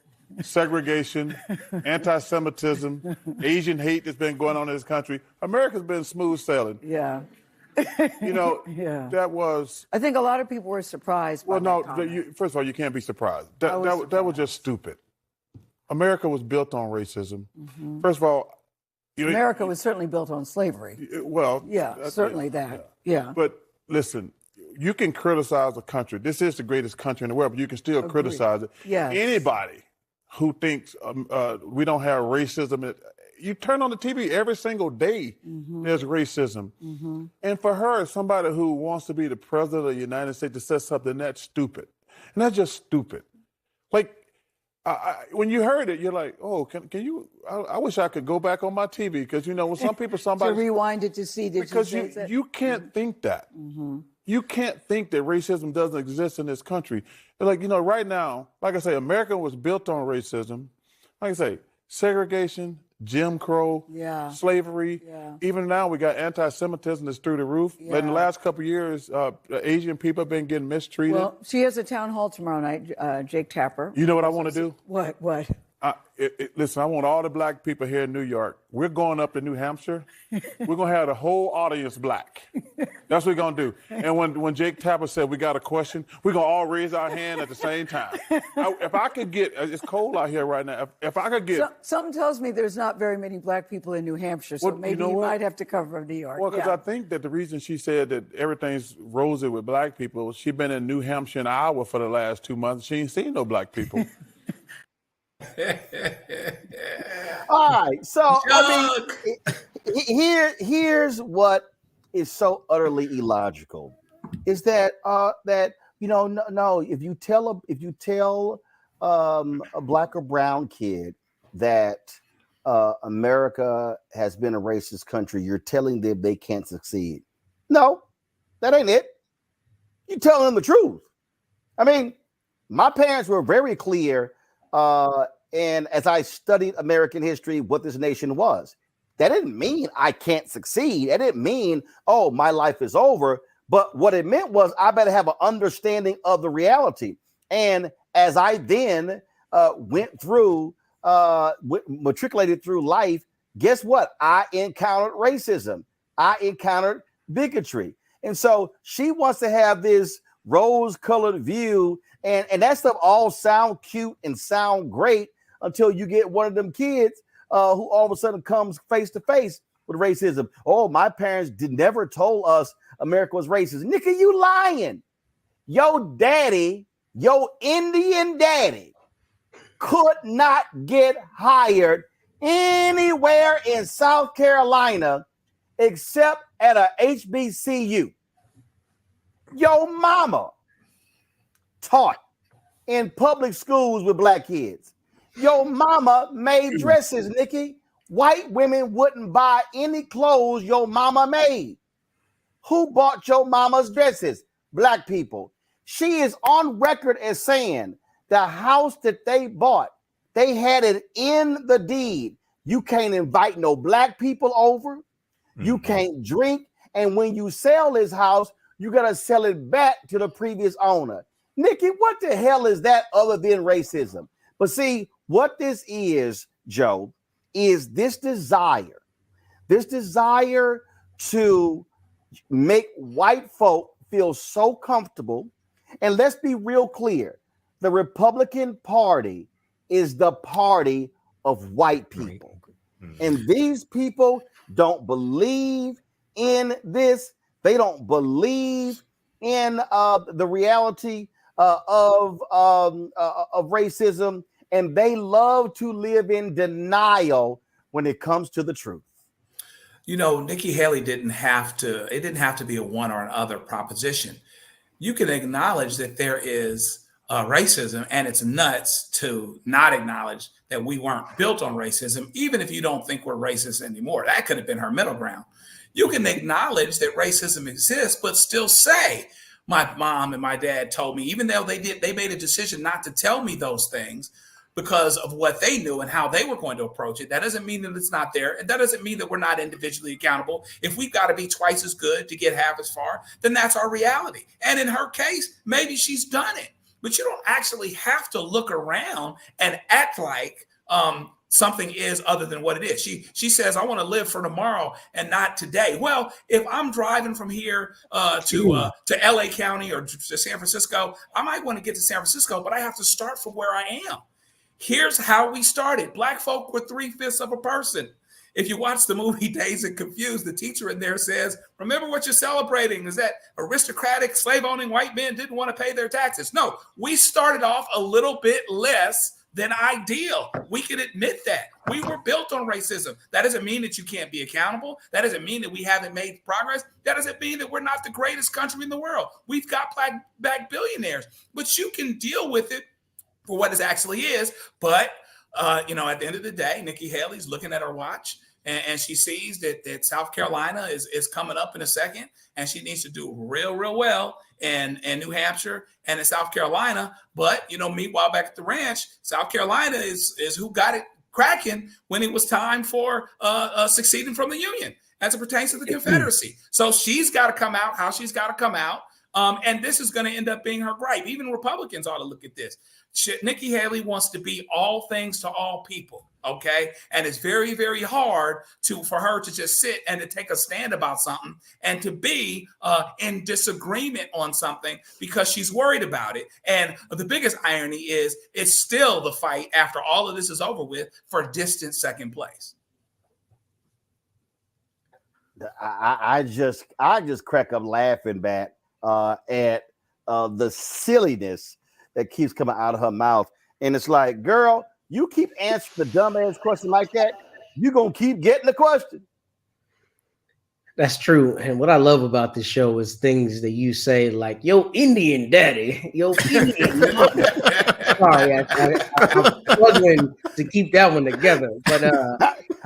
segregation, anti-Semitism, Asian hate that's been going on in this country, America's been smooth sailing. Yeah. You know, that was. I think a lot of people were surprised. Well, by no. First of all, you can't be surprised. That was just stupid. America was built on racism. Mm-hmm. First of all, America was certainly built on slavery. Well, yeah, certainly that. Yeah. But listen, you can criticize a country. This is the greatest country in the world, but you can still criticize it. Yeah. Anybody who thinks we don't have racism. You turn on the TV every single day, there's racism. Mm-hmm. And for her, somebody who wants to be the president of the United States to say something that's stupid. And that's just stupid. Like, when you heard it, you're like, oh, can you, I wish I could go back on my TV because, you know, when some people, somebody. To rewind it to see, because you can't think that. Mm-hmm. You can't think that racism doesn't exist in this country. Like, you know, right now, like I say, America was built on racism. Like I say, segregation, Jim Crow, slavery. Yeah. Even now, we got anti-Semitism that's through the roof. Yeah. But in the last couple of years, Asian people have been getting mistreated. Well, she has a town hall tomorrow night, Jake Tapper. You know what I want to do? What? Listen, I want all the black people here in New York. We're going up to New Hampshire. We're going to have the whole audience black. That's what we're going to do. And when Jake Tapper said we got a question, we're going to all raise our hand at the same time. If I could get, it's cold out here right now. If I could get. Something tells me there's not very many black people in New Hampshire, so maybe you might have to cover New York. Well, because I think that the reason she said that everything's rosy with black people, she's been in New Hampshire an hour for the last 2 months. She ain't seen no black people. All right, so I mean, here's what is so utterly illogical, is that no, if you tell a black or brown kid that America has been a racist country, you're telling them they can't succeed. No, that ain't it. You're telling them the truth. I mean, my parents were very clear. And as I studied American history, what this nation was, that didn't mean I can't succeed. That didn't mean, oh, my life is over. But what it meant was I better have an understanding of the reality. And as I then went through, matriculated through life, guess what? I encountered racism. I encountered bigotry. And so she wants to have this rose-colored view. And that stuff all sound cute and sound great until you get one of them kids who all of a sudden comes face to face with racism. Oh, my parents never told us America was racist. Nikki, you lying. Your daddy, your Indian daddy, could not get hired anywhere in South Carolina except at a HBCU. Your mama taught in public schools with black kids. Your mama made dresses, Nikki. White women wouldn't buy any clothes your mama made. Who bought your mama's dresses? Black people. She is on record as saying the house that they bought, they had it in the deed. You can't invite no black people over. You can't drink. And when you sell this house, you got to sell it back to the previous owner. Nikki, what the hell is that other than racism? But see, what this is, Joe, is this desire to make white folk feel so comfortable. And let's be real clear. The Republican Party is the party of white people. And these people don't believe in this. They don't believe in the reality of racism, and they love to live in denial when it comes to the truth. Nikki Haley didn't have to be a one or another proposition. You can acknowledge that there is racism, and it's nuts to not acknowledge that we weren't built on racism, even if you don't think we're racist anymore. That could have been her middle ground. You can acknowledge that racism exists, but still say, my mom and my dad told me, even though they made a decision not to tell me those things because of what they knew and how they were going to approach it. That doesn't mean that it's not there. And that doesn't mean that we're not individually accountable. If we've got to be twice as good to get half as far, then that's our reality. And in her case, maybe she's done it. But you don't actually have to look around and act like something is other than what it is. She says, I want to live for tomorrow and not today. Well, if I'm driving from here to LA County or to San Francisco, I might want to get to San Francisco, but I have to start from where I am. Here's how we started. Black folk were 3/5 of a person. If you watch the movie Dazed and Confused, the teacher in there says, remember what you're celebrating is that aristocratic slave-owning white men didn't want to pay their taxes. No, we started off a little bit less than ideal. We can admit that. We were built on racism. That doesn't mean that you can't be accountable. That doesn't mean that we haven't made progress. That doesn't mean that we're not the greatest country in the world. We've got black billionaires, but you can deal with it for what it actually is. But, at the end of the day, Nikki Haley's looking at her watch and she sees that South Carolina is coming up in a second, and she needs to do real, real well in New Hampshire and in South Carolina. But, meanwhile, back at the ranch, South Carolina is who got it cracking when it was time for succeeding from the Union as it pertains to the Confederacy. So she's got to come out how she's got to come out. And this is going to end up being her gripe. Even Republicans ought to look at this. Nikki Haley wants to be all things to all people, okay? And it's very, very hard for her to just sit and to take a stand about something and to be in disagreement on something because she's worried about it. And the biggest irony is it's still the fight after all of this is over with for distant second place. I just crack up laughing back at the silliness that keeps coming out of her mouth. And it's like, girl, you keep answering the dumbass question like that, you're going to keep getting the question. That's true. And what I love about this show is things that you say like, yo, Indian daddy, yo, Indian mama. Sorry, I'm struggling to keep that one together. But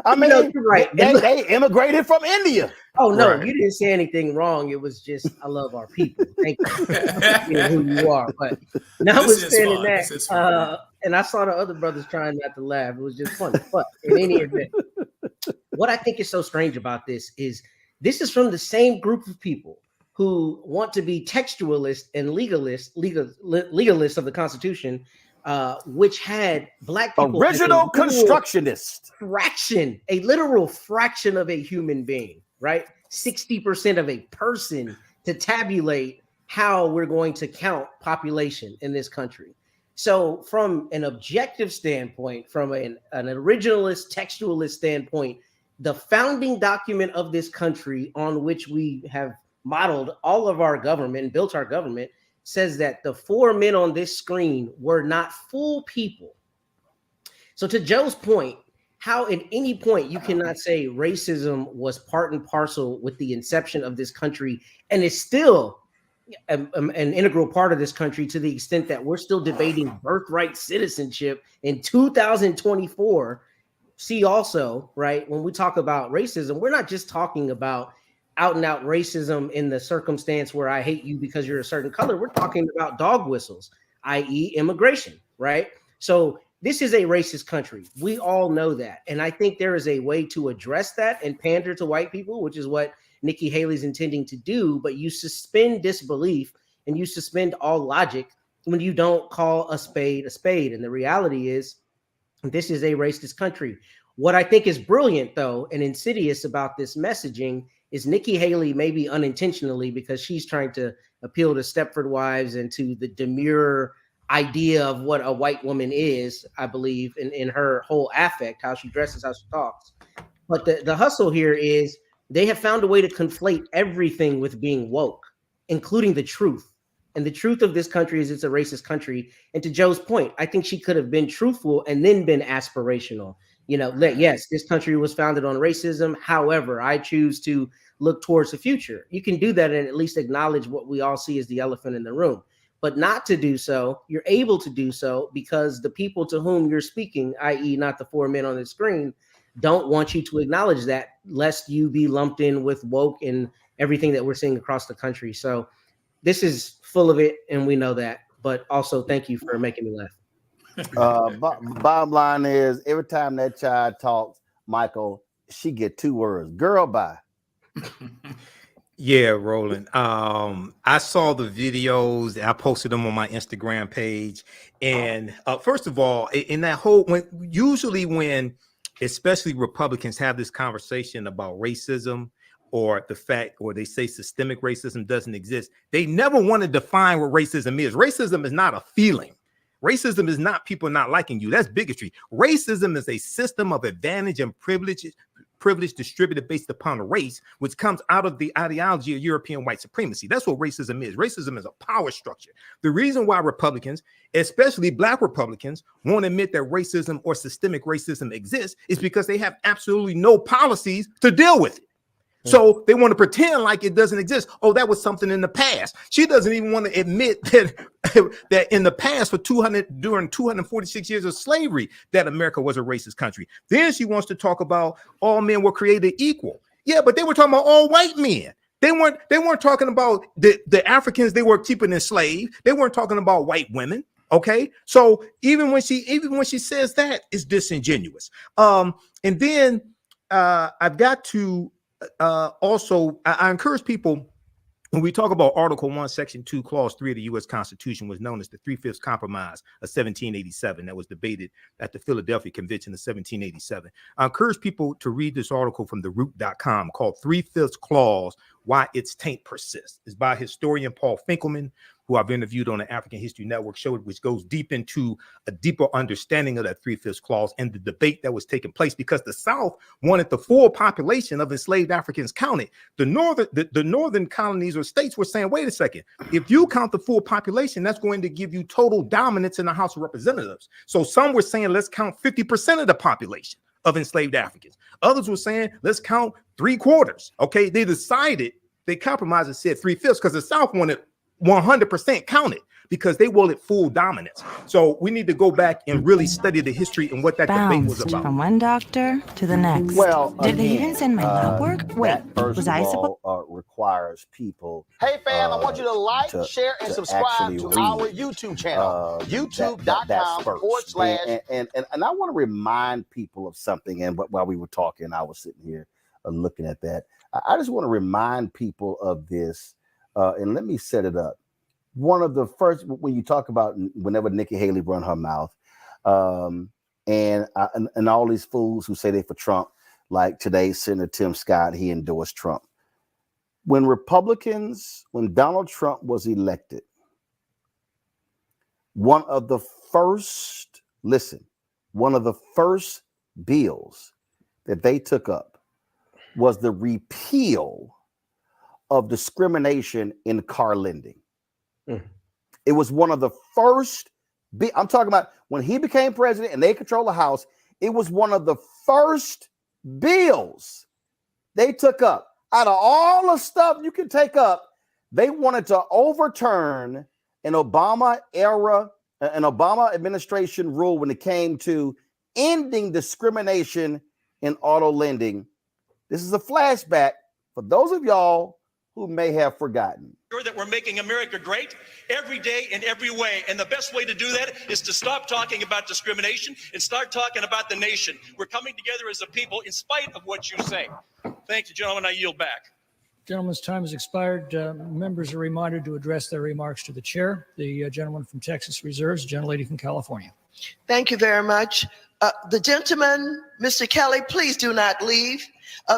I mean, you're right. They immigrated from India. Oh, no, right. You didn't say anything wrong. It was just, I love our people. Thank you. Who you are. But notwithstanding that, and I saw the other brothers trying not to laugh. It was just funny. But in any event, what I think is so strange about this is from the same group of people who want to be textualists and legalists of the Constitution, which had black people original constructionists a literal fraction of a human being, right? 60% of a person to tabulate how we're going to count population in this country. So from an objective standpoint, from an originalist, textualist standpoint, the founding document of this country on which we have modeled all of our government and built our government says that the four men on this screen were not full people. So to Joe's point, how at any point you cannot say racism was part and parcel with the inception of this country and is still an integral part of this country to the extent that we're still debating birthright citizenship in 2024. See also, right, when we talk about racism, we're not just talking about out and out racism in the circumstance where I hate you because you're a certain color. We're talking about dog whistles, i.e. immigration, right? So this is a racist country. We all know that. And I think there is a way to address that and pander to white people, which is what Nikki Haley's intending to do. But you suspend disbelief and you suspend all logic when you don't call a spade a spade. And the reality is this is a racist country. What I think is brilliant, though, and insidious about this messaging is Nikki Haley, maybe unintentionally, because she's trying to appeal to Stepford wives and to the demure idea of what a white woman is, I believe, in her whole affect, how she dresses, how she talks. But the hustle here is they have found a way to conflate everything with being woke, including the truth. And the truth of this country is it's a racist country. And to Joe's point, I think she could have been truthful and then been aspirational. Yes, this country was founded on racism. However, I choose to look towards the future. You can do that and at least acknowledge what we all see as the elephant in the room. But not to do so, you're able to do so because the people to whom you're speaking, i.e. not the four men on the screen, don't want you to acknowledge that, lest you be lumped in with woke and everything that we're seeing across the country. So this is full of it, and we know that. But also, thank you for making me laugh. Bottom line is, every time that child talks, Michael, she get 2 words. Girl, bye. Yeah, Roland. I saw the videos. I posted them on my Instagram page. And first of all, in that whole, when especially Republicans have this conversation about racism or the fact, or they say systemic racism doesn't exist, they never want to define what racism is. Racism is not a feeling. Racism is not people not liking you. That's bigotry. Racism is a system of advantage and privilege distributed based upon a race, which comes out of the ideology of European white supremacy. That's what racism is. Racism is a power structure. The reason why Republicans, especially Black Republicans, won't admit that racism or systemic racism exists is because they have absolutely no policies to deal with it. So they want to pretend like it doesn't exist. Oh, that was something in the past. She doesn't even want to admit that in the past during 246 years of slavery, that America was a racist country. Then she wants to talk about all men were created equal. Yeah, but they were talking about all white men. They weren't talking about the Africans they were keeping enslaved. They weren't talking about white women. Okay, so even when she says that, it's disingenuous. And then I've got to. Also, I encourage people, when we talk about Article 1, Section 2, Clause 3 of the U.S. Constitution, was known as the Three-Fifths Compromise of 1787 that was debated at the Philadelphia Convention of 1787. I encourage people to read this article from theroot.com called Three-Fifths Clause, Why Its Taint Persists. It's by historian Paul Finkelman, who I've interviewed on the African History Network show, which goes deep into a deeper understanding of that Three-Fifths Clause and the debate that was taking place, because the South wanted the full population of enslaved Africans counted. The northern colonies or states were saying, wait a second, if you count the full population, that's going to give you total dominance in the House of Representatives. So some were saying, let's count 50% of the population of enslaved Africans. Others were saying, let's count 3/4. Okay, they compromised and said 3/5 because the South wanted 100% counted because they wanted full dominance. So we need to go back and really study the history and what that debate was about. From one doctor to the next. Well, did they even send my lab work? Wait, was I supposed? Requires people. Hey fam, I want you to like, share, and subscribe to our YouTube channel, youtube.com/. And I want to remind people of something. And while we were talking, I was sitting here looking at that. I just want to remind people of this. And let me set it up. One of the first, when you talk about whenever Nikki Haley run her mouth, and all these fools who say they for Trump, like today, Senator Tim Scott, he endorsed Trump. When Donald Trump was elected, one of the first bills that they took up was the repeal of discrimination in car lending. It was one of the first. I'm talking about when he became president and they control the House. It was one of the first bills they took up. Out of all the stuff you can take up, they wanted to overturn an Obama administration rule when it came to ending discrimination in auto lending. This is a flashback for those of y'all who may have forgotten. That we're making America great every day in every way. And the best way to do that is to stop talking about discrimination and start talking about the nation. We're coming together as a people in spite of what you say. Thank you, gentlemen. I yield back. Gentleman's time has expired. Members are reminded to address their remarks to the chair. The gentleman from Texas reserves, the gentlelady from California. Thank you very much. The gentleman, Mr. Kelly, please do not leave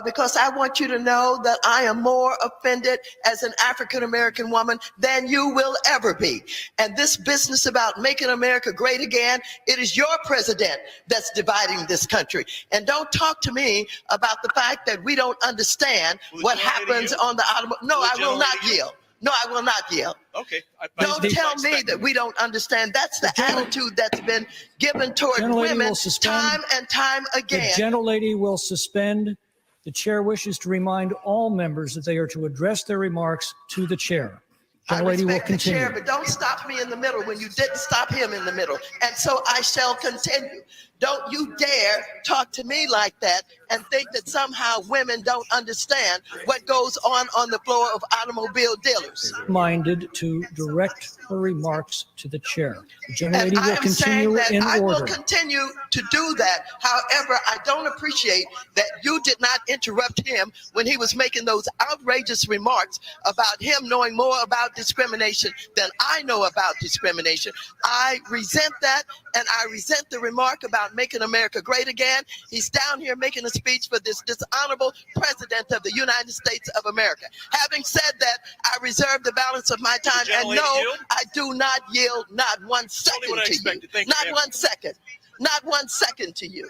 because I want you to know that I am more offended as an African-American woman than you will ever be. And this business about making America great again, it is your president that's dividing this country. And don't talk to me about the fact that we don't understand what happens on the automobile. No, I will not yield. No, I will not yell. Okay. Don't tell me that we don't understand. That's the attitude that's been given toward women time and time again. The gentlelady will suspend. The chair wishes to remind all members that they are to address their remarks to the chair. I Gentlelady will respect the continue. chair, but don't stop me in the middle when you didn't stop him in the middle. And so I shall continue. Don't you dare talk to me like that and think that somehow women don't understand what goes on the floor of automobile dealers. Minded to direct her remarks to the chair. The And gentlelady I will am continue saying that in I will order. continue to do that. However, I don't appreciate that you did not interrupt him when he was making those outrageous remarks about him knowing more about discrimination than I know about discrimination. I resent that, and I resent the remark about making America great again. He's down here making a speech for this dishonorable president of the United States of America. Having said that, I reserve the balance of my time, and no, I do not yield not 1 second to you. Not 1 second. Not 1 second to you.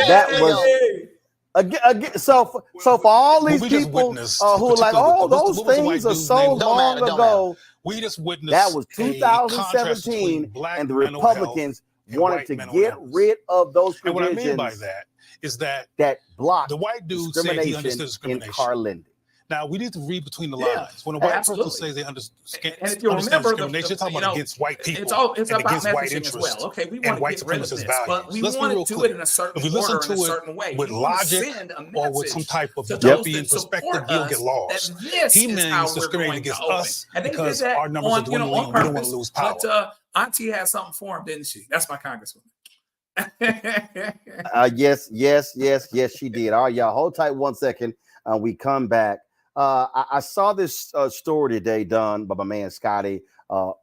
That was again. So for all these people who are like, oh, those things are so long ago. We just witnessed that was 2017, and the Republicans wanted to get rid of those provisions. And what I mean by that is that block the white dude said he understood discrimination. In Carlinden. Now, we need to read between the lines. When a white person says they understand discrimination, they're talking about against white people it's and about against white messaging interests as well. Okay, we want to white get rid of supremacist this, but values. we Let's be want real to do clear. it in a certain If we listen order, in a to certain way. it with We want to logic send a or with some message type of to those utopian that perspective, support you'll us get lost. that this He is how means we're discriminating going to against open. us And they did because that our numbers are dwindling. on We don't want purpose. to lose power. But Auntie had something for him, didn't she? That's my congresswoman. Yes, she did. All right, y'all, hold tight 1 second. We come back. I saw this story today done by my man Scotty,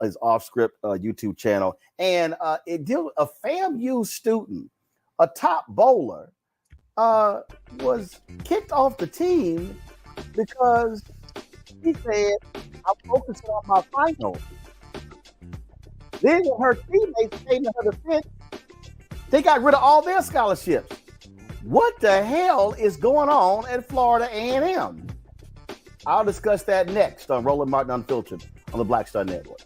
his off-script YouTube channel, and it deals a FAMU student, a top bowler, was kicked off the team because he said, "I'm focusing on my finals." Then her teammates came to her defense. They got rid of all their scholarships. What the hell is going on at Florida A&M? I'll discuss that next on Roland Martin Unfiltered on the Black Star Network.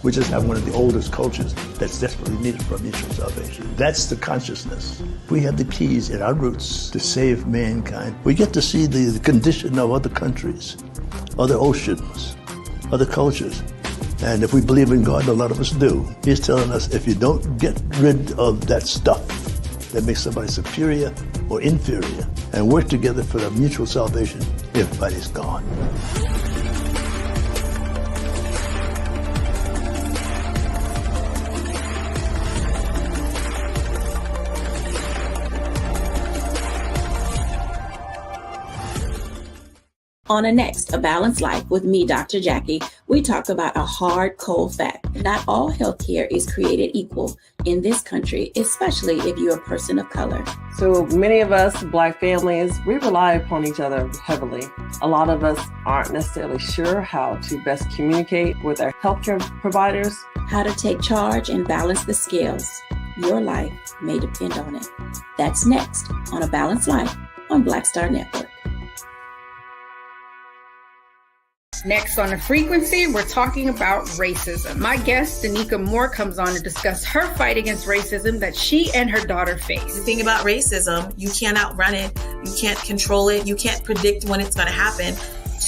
We just have one of the oldest cultures that's desperately needed for mutual salvation. That's the consciousness. We have the keys in our roots to save mankind. We get to see the condition of other countries, other oceans, other cultures. And if we believe in God, a lot of us do, He's telling us if you don't get rid of that stuff that makes somebody superior or inferior and work together for the mutual salvation, everybody's gone. On a next, A Balanced Life with me, Dr. Jackie, we talk about a hard, cold fact. Not all healthcare is created equal in this country, especially if you're a person of color. So many of us, Black families, we rely upon each other heavily. A lot of us aren't necessarily sure how to best communicate with our healthcare providers. How to take charge and balance the scales. Your life may depend on it. That's next on A Balanced Life on Black Star Network. Next on The Frequency, we're talking about racism. My guest, Danica Moore, comes on to discuss her fight against racism that she and her daughter face. The thing about racism, you can't outrun it. You can't control it. You can't predict when it's going to happen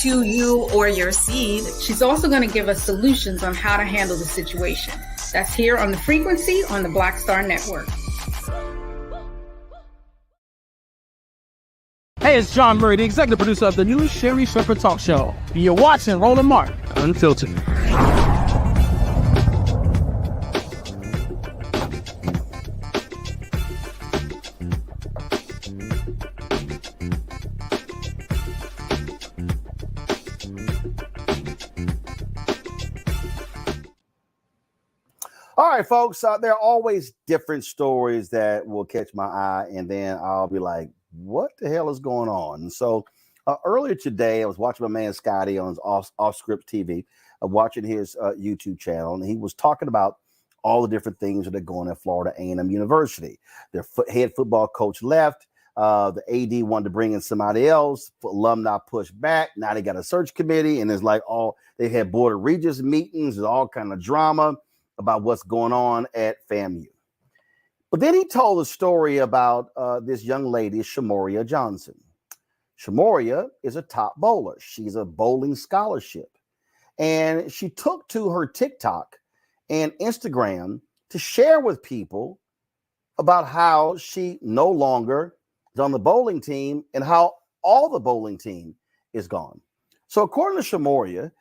to you or your seed. She's also going to give us solutions on how to handle the situation. That's here on The Frequency on the Black Star Network. Hey, it's John Murray, the executive producer of the new Sherry Shepherd Talk Show. You're watching Roland Martin Unfiltered. All right, folks, there are always different stories that will catch my eye, and then I'll be like, what the hell is going on? And so earlier today, I was watching my man Scotty on his off-script TV, watching his YouTube channel, and he was talking about all the different things that are going at Florida A&M University. Their head football coach left. The AD wanted to bring in somebody else. Alumni pushed back. Now they got a search committee, and it's like they had board of regents meetings. There's all kind of drama about what's going on at FAMU. But then he told a story about this young lady, Shamoria Johnson. Shamoria is a top bowler. She's a bowling scholarship. And she took to her TikTok and Instagram to share with people about how she no longer is on the bowling team and how all the bowling team is gone. So according to Shamoria,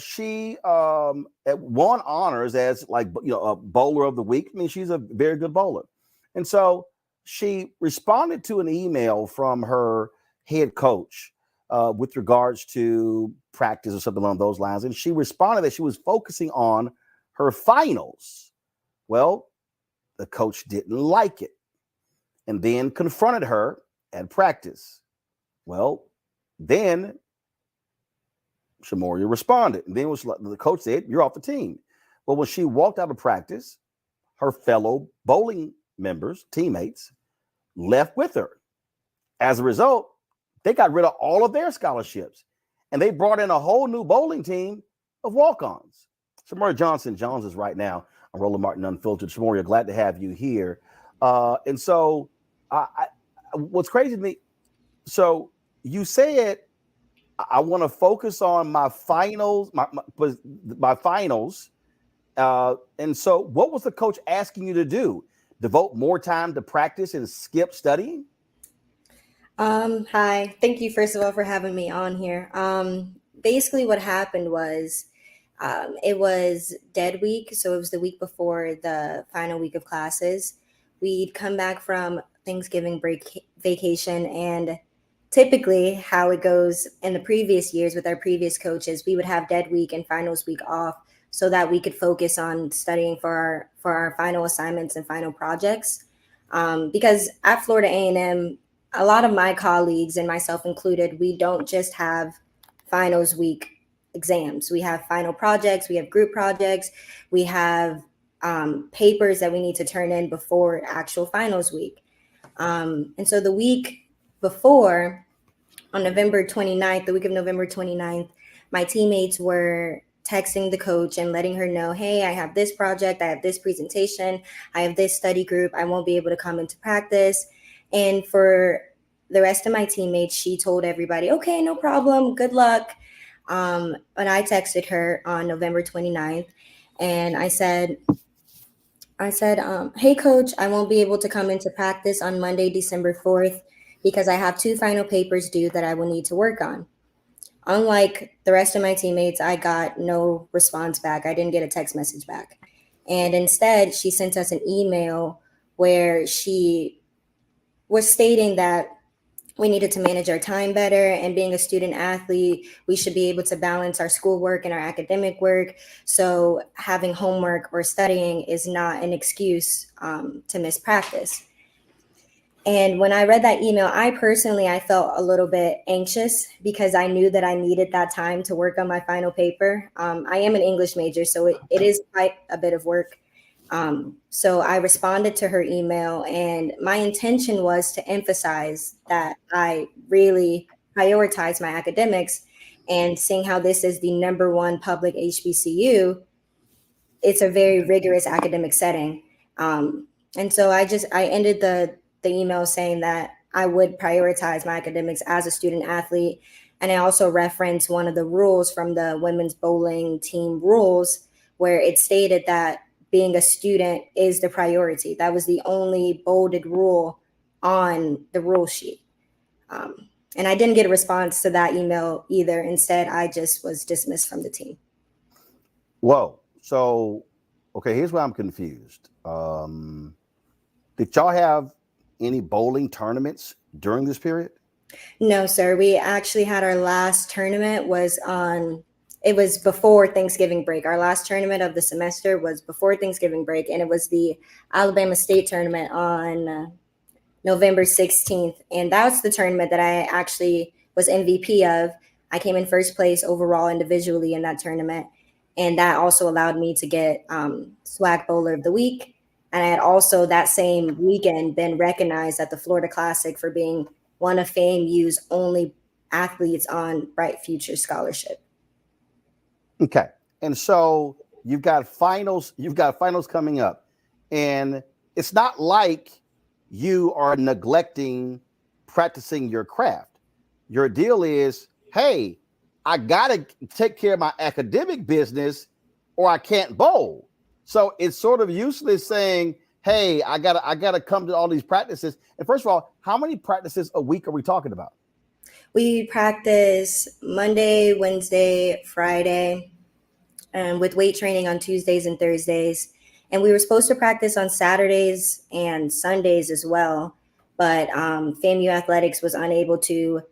she won honors as a bowler of the week. I mean, she's a very good bowler. And so she responded to an email from her head coach with regards to practice or something along those lines. And she responded that she was focusing on her finals. Well, the coach didn't like it and then confronted her at practice. Well, then Shamoria responded. And then the coach said, "You're off the team." Well, when she walked out of practice, her fellow bowling members, teammates, left with her. As a result, they got rid of all of their scholarships and they brought in a whole new bowling team of walk-ons. Shamoria Jones is right now on Roland Martin Unfiltered. Shamoria, glad to have you here. And so what's crazy to me, so you said, I want to focus on my finals, my finals. And so what was the coach asking you to do? Devote more time to practice and skip studying? Hi, thank you first of all for having me on here. Basically what happened was it was dead week. So it was the week before the final week of classes. We'd come back from Thanksgiving break vacation, and typically how it goes in the previous years with our previous coaches, we would have dead week and finals week off so that we could focus on studying for our final assignments and final projects. Because at Florida A&M, a lot of my colleagues and myself included, we don't just have finals week exams. We have final projects, we have group projects, we have papers that we need to turn in before actual finals week. And so the week before, on November 29th, the week of November 29th, my teammates were texting the coach and letting her know, hey, I have this project, I have this presentation, I have this study group, I won't be able to come into practice. And for the rest of my teammates, she told everybody, okay, no problem, good luck. And I texted her on November 29th and I said, hey coach, I won't be able to come into practice on Monday, December 4th, because I have 2 final papers due that I will need to work on. Unlike the rest of my teammates, I got no response back. I didn't get a text message back. And instead, she sent us an email where she was stating that we needed to manage our time better, and being a student athlete, we should be able to balance our schoolwork and our academic work. So having homework or studying is not an excuse to miss practice. And when I read that email, I felt a little bit anxious because I knew that I needed that time to work on my final paper. I am an English major, so it is quite a bit of work. So I responded to her email, and my intention was to emphasize that I really prioritize my academics, and seeing how this is the #1 public HBCU, it's a very rigorous academic setting. And so I ended the email saying that I would prioritize my academics as a student athlete. And I also referenced one of the rules from the women's bowling team rules, where it stated that being a student is the priority. That was the only bolded rule on the rule sheet. And I didn't get a response to that email either. Instead, I just was dismissed from the team. Whoa. So, okay, here's where I'm confused. Did y'all have any bowling tournaments during this period? No, sir. We actually had our last tournament it was before Thanksgiving break. Our last tournament of the semester was before Thanksgiving break, and it was the Alabama State tournament on November 16th. And that was the tournament that I actually was MVP of. I came in first place overall individually in that tournament. And that also allowed me to get SWAC Bowler of the Week. And I had also that same weekend been recognized at the Florida Classic for being one of FAMU's only athletes on Bright Future Scholarship. Okay. And so you've got finals coming up. And it's not like you are neglecting practicing your craft. Your deal is, hey, I gotta take care of my academic business or I can't bowl. So it's sort of useless saying, hey, I gotta come to all these practices. And first of all, how many practices a week are we talking about? We practice Monday, Wednesday, Friday, with weight training on Tuesdays and Thursdays. And we were supposed to practice on Saturdays and Sundays as well. But FAMU Athletics was unable to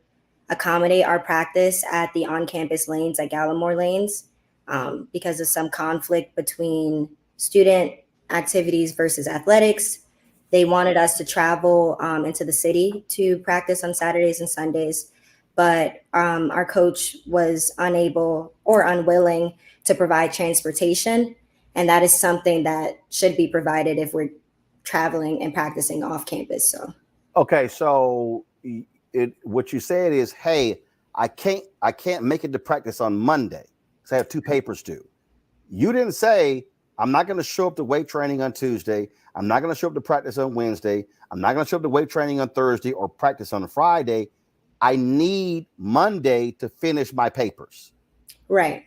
accommodate our practice at the on-campus lanes at Gallimore Lanes because of some conflict between student activities versus athletics. They wanted us to travel into the city to practice on Saturdays and Sundays, but our coach was unable or unwilling to provide transportation. And that is something that should be provided if we're traveling and practicing off campus. So, okay. So what you said is, hey, I can't make it to practice on Monday because I have 2 papers due. You didn't say, I'm not going to show up to weight training on Tuesday. I'm not going to show up to practice on Wednesday. I'm not going to show up to weight training on Thursday or practice on a Friday. I need Monday to finish my papers. Right.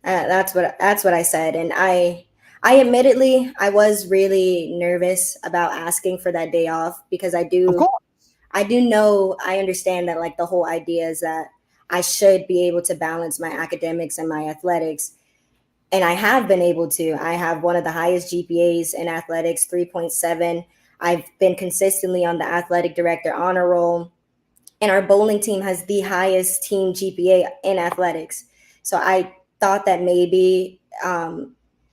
That's what I said. And I admittedly, I was really nervous about asking for that day off because I understand that like the whole idea is that I should be able to balance my academics and my athletics. And I have been able to. I have one of the highest GPAs in athletics, 3.7. I've been consistently on the athletic director honor roll. And our bowling team has the highest team GPA in athletics. So I thought that maybe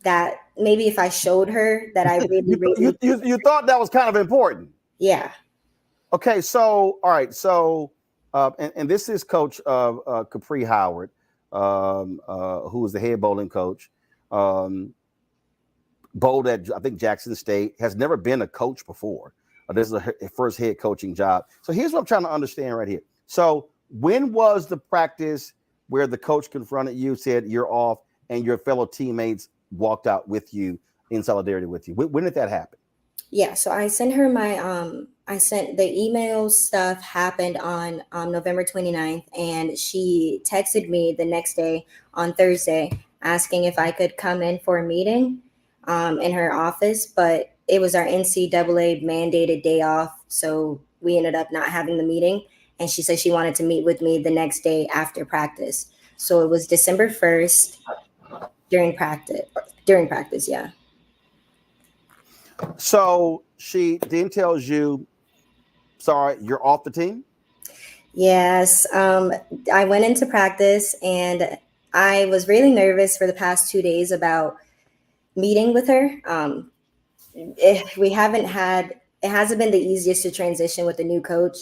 if I showed her that I really you thought that was kind of important. Yeah. Okay. So all right. So and this is Coach Capri Howard, who is the head bowling coach. Bowled at I think Jackson State, has never been a coach before. This is her first head coaching job. So here's what I'm trying to understand right here. So when was the practice where the coach confronted you, said you're off, and your fellow teammates walked out with you in solidarity with you? When did that happen? Yeah, so I sent her I sent the email stuff happened on November 29th, and she texted me the next day on Thursday asking if I could come in for a meeting in her office, but it was our NCAA mandated day off, so we ended up not having the meeting. And she said she wanted to meet with me the next day after practice. So it was December 1st during practice, yeah. So she then tells you, sorry, you're off the team? Yes. I went into practice and I was really nervous for the past 2 days about meeting with her. It hasn't been the easiest to transition with a new coach,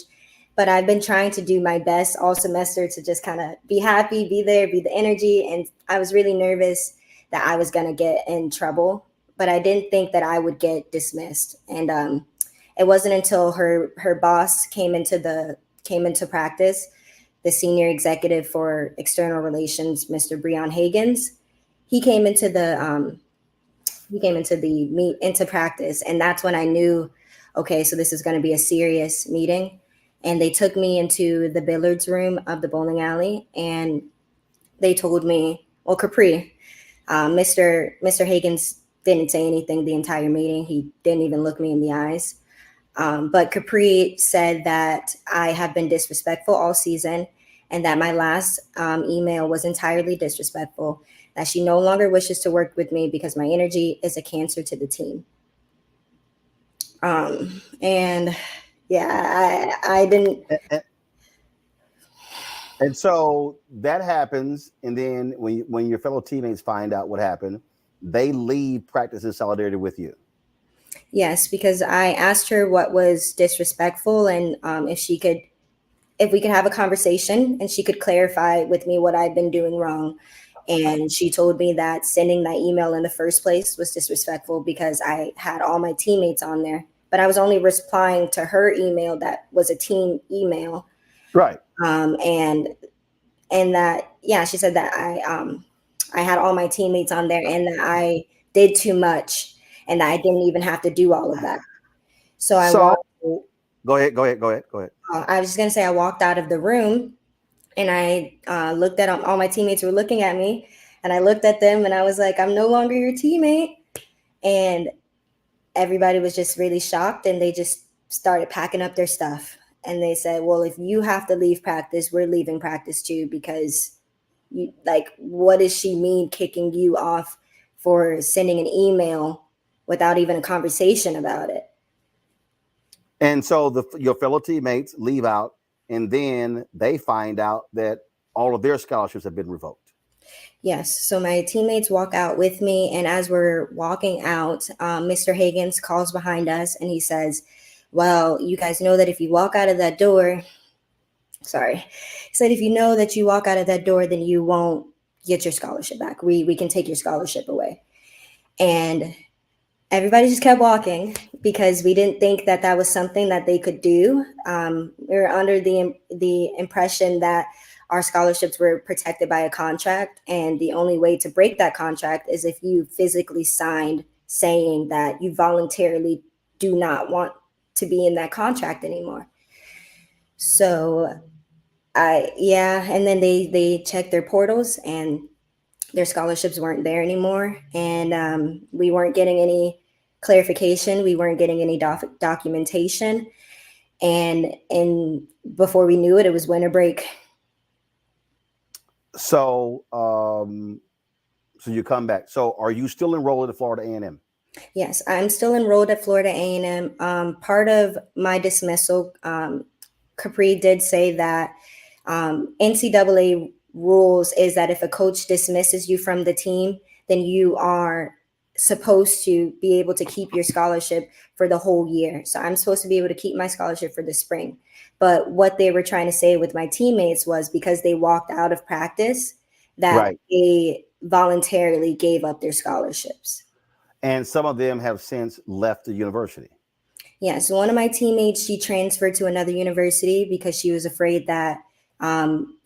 but I've been trying to do my best all semester to just kind of be happy, be there, be the energy. And I was really nervous that I was going to get in trouble, but I didn't think that I would get dismissed. And it wasn't until her boss came into practice, the senior executive for external relations, Mr. Breon Higgins. He came into practice, and that's when I knew, okay, so this is going to be a serious meeting. And they took me into the billiards room of the bowling alley, and they told me, well, Capri, Mr. Higgins didn't say anything the entire meeting. He didn't even look me in the eyes. But Capri said that I have been disrespectful all season, and that my last email was entirely disrespectful, that she no longer wishes to work with me because my energy is a cancer to the team. And yeah, I didn't. And so that happens. And then when your fellow teammates find out what happened, they leave practice in solidarity with you. Yes, because I asked her what was disrespectful and if we could have a conversation and she could clarify with me what I've been doing wrong. And she told me that sending that email in the first place was disrespectful because I had all my teammates on there, but I was only replying to her email that was a team email. Right. And that, yeah, she said that I had all my teammates on there and that I did too much and that I didn't even have to do all of that. So go ahead. I was just going to say I walked out of the room and I looked at all my teammates were looking at me and I looked at them and I was like, I'm no longer your teammate. And everybody was just really shocked and they just started packing up their stuff. And they said, well, if you have to leave practice, we're leaving practice too, because what does she mean kicking you off for sending an email without even a conversation about it? And so your fellow teammates leave out, and then they find out that all of their scholarships have been revoked. Yes. So my teammates walk out with me. And as we're walking out, Mr. Higgins calls behind us and he says, well, you guys know that if you walk out of that door, he said, if you know that you walk out of that door, then you won't get your scholarship back. We can take your scholarship away. And everybody just kept walking because we didn't think that that was something that they could do. We were under the impression that our scholarships were protected by a contract. And the only way to break that contract is if you physically signed saying that you voluntarily do not want to be in that contract anymore. So and then they checked their portals and their scholarships weren't there anymore. And we weren't getting any clarification. We weren't getting any documentation. And before we knew it, it was winter break. So, so you come back. So are you still enrolled at Florida A&M? Yes, I'm still enrolled at Florida A&M. Part of my dismissal, Capri did say that NCAA rules is that if a coach dismisses you from the team, then you are supposed to be able to keep your scholarship for the whole year. So I'm supposed to be able to keep my scholarship for the spring. But what they were trying to say with my teammates was because they walked out of practice, that they voluntarily gave up their scholarships. And some of them have since left the university. Yeah, so one of my teammates, she transferred to another university because she was afraid that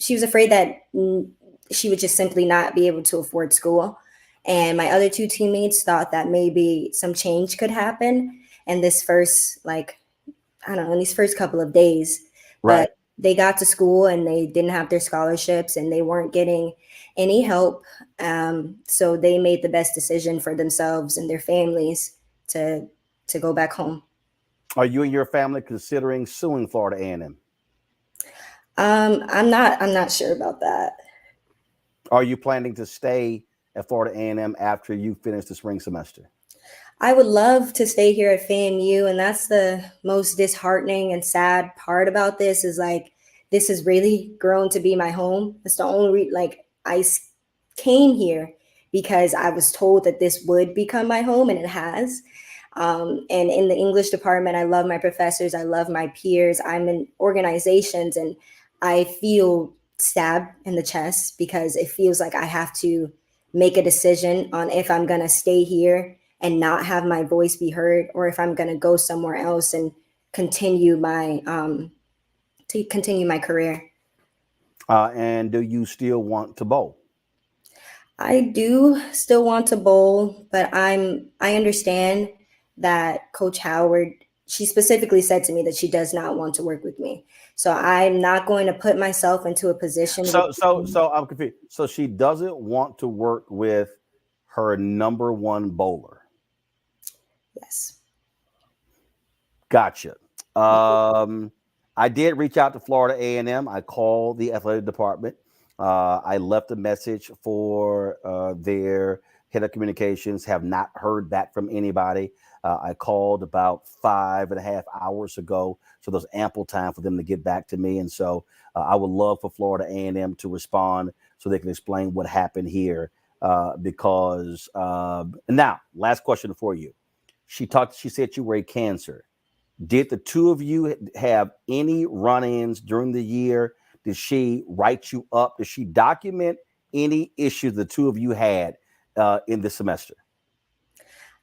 she would just simply not be able to afford school. And my other two teammates thought that maybe some change could happen in this first, in these first couple of days. Right. But they got to school and they didn't have their scholarships and they weren't getting any help. So they made the best decision for themselves and their families to go back home. Are you and your family considering suing Florida A&M? I'm not sure about that. Are you planning to stay at Florida A&M after you finish the spring semester? I would love to stay here at FAMU, and that's the most disheartening and sad part about this is this has really grown to be my home. It's the only I came here because I was told that this would become my home, and it has. And in the English department, I love my professors. I love my peers. I'm in organizations and I feel stabbed in the chest because it feels like I have to make a decision on if I'm going to stay here and not have my voice be heard, or if I'm going to go somewhere else and continue my career. And do you still want to bowl? I do still want to bowl, but I understand that Coach Howard, she specifically said to me that she does not want to work with me. So I'm not going to put myself into a position. So I'm confused. So she doesn't want to work with her number one bowler. Yes. Gotcha. I did reach out to Florida A&M. I called the athletic department. I left a message for their head of communications. Have not heard back from anybody. I called about 5.5 hours ago, so there's ample time for them to get back to me. And so I would love for Florida A&M to respond so they can explain what happened here. Because now, last question for you. She said you were a Cancer. Did the two of you have any run-ins during the year? Did she write you up? Did she document any issues the two of you had in this semester?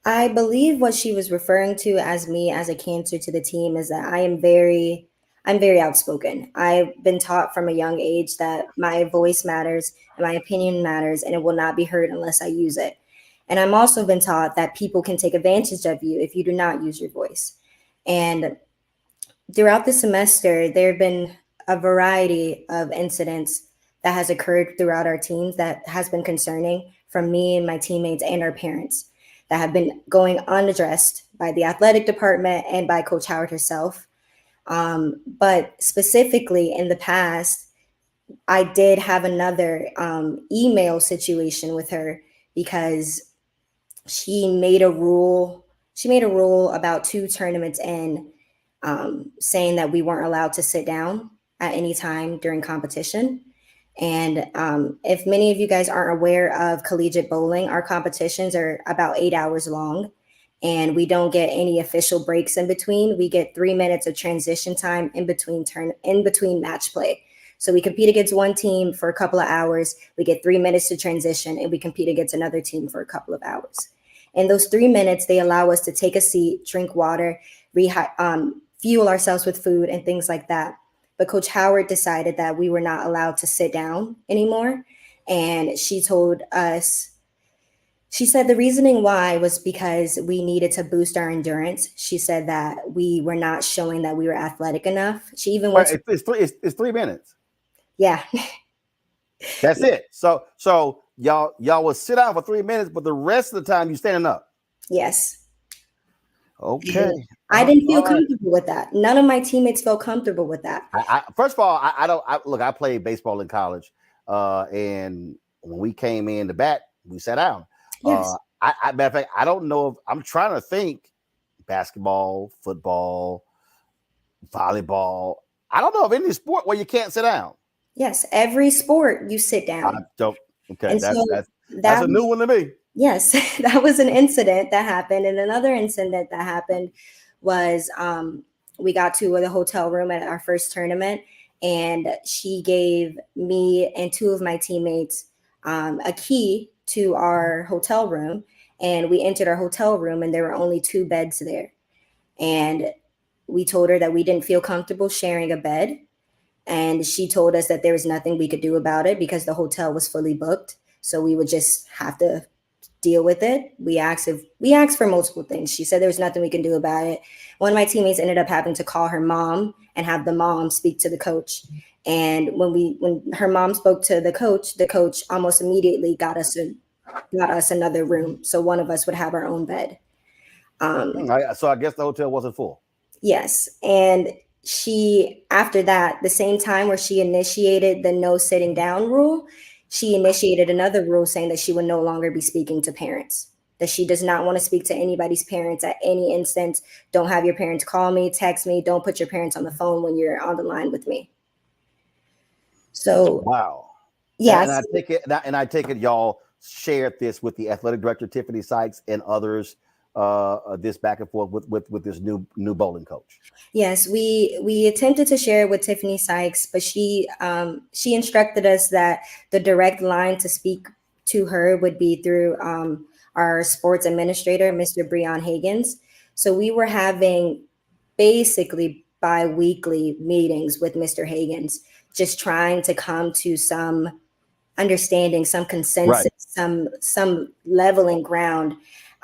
I believe what she was referring to as me as a cancer to the team is that I'm very outspoken. I've been taught from a young age that my voice matters and my opinion matters, and it will not be heard unless I use it. And I'm also been taught that people can take advantage of you if you do not use your voice. And throughout the semester, there have been a variety of incidents that has occurred throughout our teams that has been concerning from me and my teammates and our parents, that have been going unaddressed by the athletic department and by Coach Howard herself. But specifically in the past, I did have another email situation with her because she made a rule about 2 tournaments in, saying that we weren't allowed to sit down at any time during competition. And if many of you guys aren't aware of collegiate bowling, our competitions are about 8 hours long, and we don't get any official breaks in between. We get 3 minutes of transition time in between match play. So we compete against one team for a couple of hours, we get 3 minutes to transition, and we compete against another team for a couple of hours. In those 3 minutes, they allow us to take a seat, drink water, fuel ourselves with food and things like that. But Coach Howard decided that we were not allowed to sit down anymore. And she told us, she said the reasoning why was because we needed to boost our endurance. She said that we were not showing that we were athletic enough. She even went to, it's 3 minutes. Yeah. That's it. So y'all will sit down for 3 minutes, but the rest of the time you standing up. Yes. Okay. I didn't feel comfortable with that. None of my teammates felt comfortable with that. First of all, I played baseball in college, and when we came in to bat, we sat down. Yes. Matter of fact, I don't know if I'm trying to think basketball, football, volleyball. I don't know of any sport where you can't sit down. Yes, every sport you sit down. I don't. Okay, And that's a new one to me. Yes, that was an incident that happened. And another incident that happened was we got to the hotel room at our first tournament, and she gave me and 2 of my teammates a key to our hotel room. And we entered our hotel room, and there were only 2 beds there. And we told her that we didn't feel comfortable sharing a bed. And she told us that there was nothing we could do about it because the hotel was fully booked. So we would just have to deal with it. We asked for multiple things. She said there was nothing we can do about it. One of my teammates ended up having to call her mom and have the mom speak to the coach. And when her mom spoke to the coach almost immediately got us another room. So one of us would have our own bed. So I guess the hotel wasn't full. Yes. And she, after that, the same time where she initiated the no sitting down rule, she initiated another rule saying that she would no longer be speaking to parents, that she does not want to speak to anybody's parents at any instance. Don't have your parents call me, text me. Don't put your parents on the phone when you're on the line with me. So, wow. Yes. And I take it y'all shared this with the athletic director, Tiffany Sykes, and others, this back and forth with this new bowling coach. Yes, we attempted to share it with Tiffany Sykes, but she instructed us that the direct line to speak to her would be through our sports administrator, Mr. Breon Higgins. So we were having basically bi-weekly meetings with Mr. Higgins, just trying to come to some understanding, some consensus, right, some leveling ground.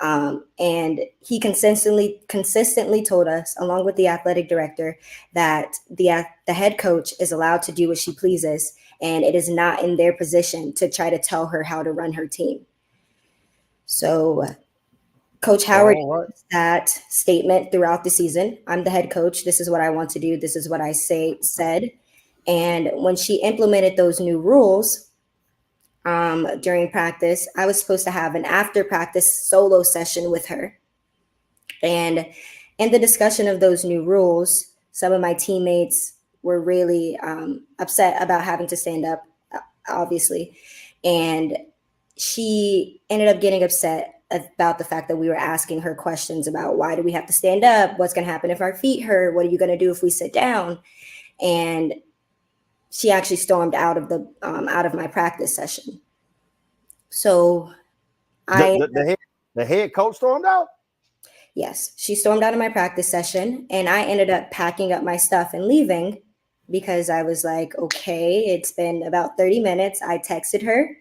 And he consistently told us, along with the athletic director, that the head coach is allowed to do what she pleases, and it is not in their position to try to tell her how to run her team. So Coach Howard used that statement throughout the season. I'm the head coach. This is what I want to do. This is what I said. And when she implemented those new rules, during practice, I was supposed to have an after practice solo session with her. And in the discussion of those new rules, some of my teammates were really upset about having to stand up, obviously. And she ended up getting upset about the fact that we were asking her questions about why do we have to stand up? What's going to happen if our feet hurt? What are you going to do if we sit down? And she actually stormed out of my practice session. So the head coach stormed out? Yes, she stormed out of my practice session, and I ended up packing up my stuff and leaving because I was like, okay, it's been about 30 minutes. I texted her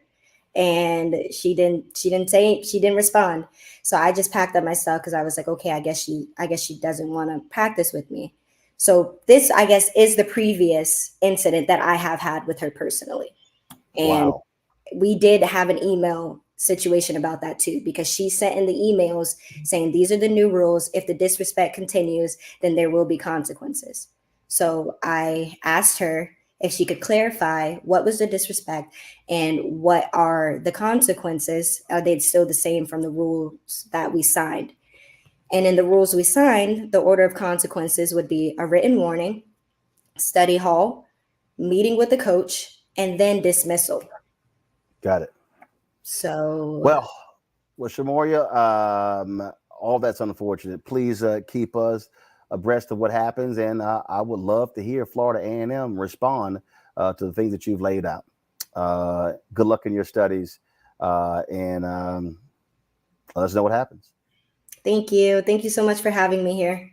and she didn't respond. So I just packed up my stuff because I was like, okay, I guess she doesn't want to practice with me. So this, I guess, is the previous incident that I have had with her personally. And we did have an email situation about that too, because she sent in the emails saying these are the new rules. If the disrespect continues, then there will be consequences. So I asked her if she could clarify what was the disrespect and what are the consequences. Are they still the same from the rules that we signed? And in the rules we signed, the order of consequences would be a written warning, study hall, meeting with the coach, and then dismissal. Got it. So well, Shamoria, all that's unfortunate. Please keep us abreast of what happens, and I would love to hear Florida A&M respond to the things that you've laid out. Good luck in your studies, and let us know what happens. Thank you. Thank you so much for having me here.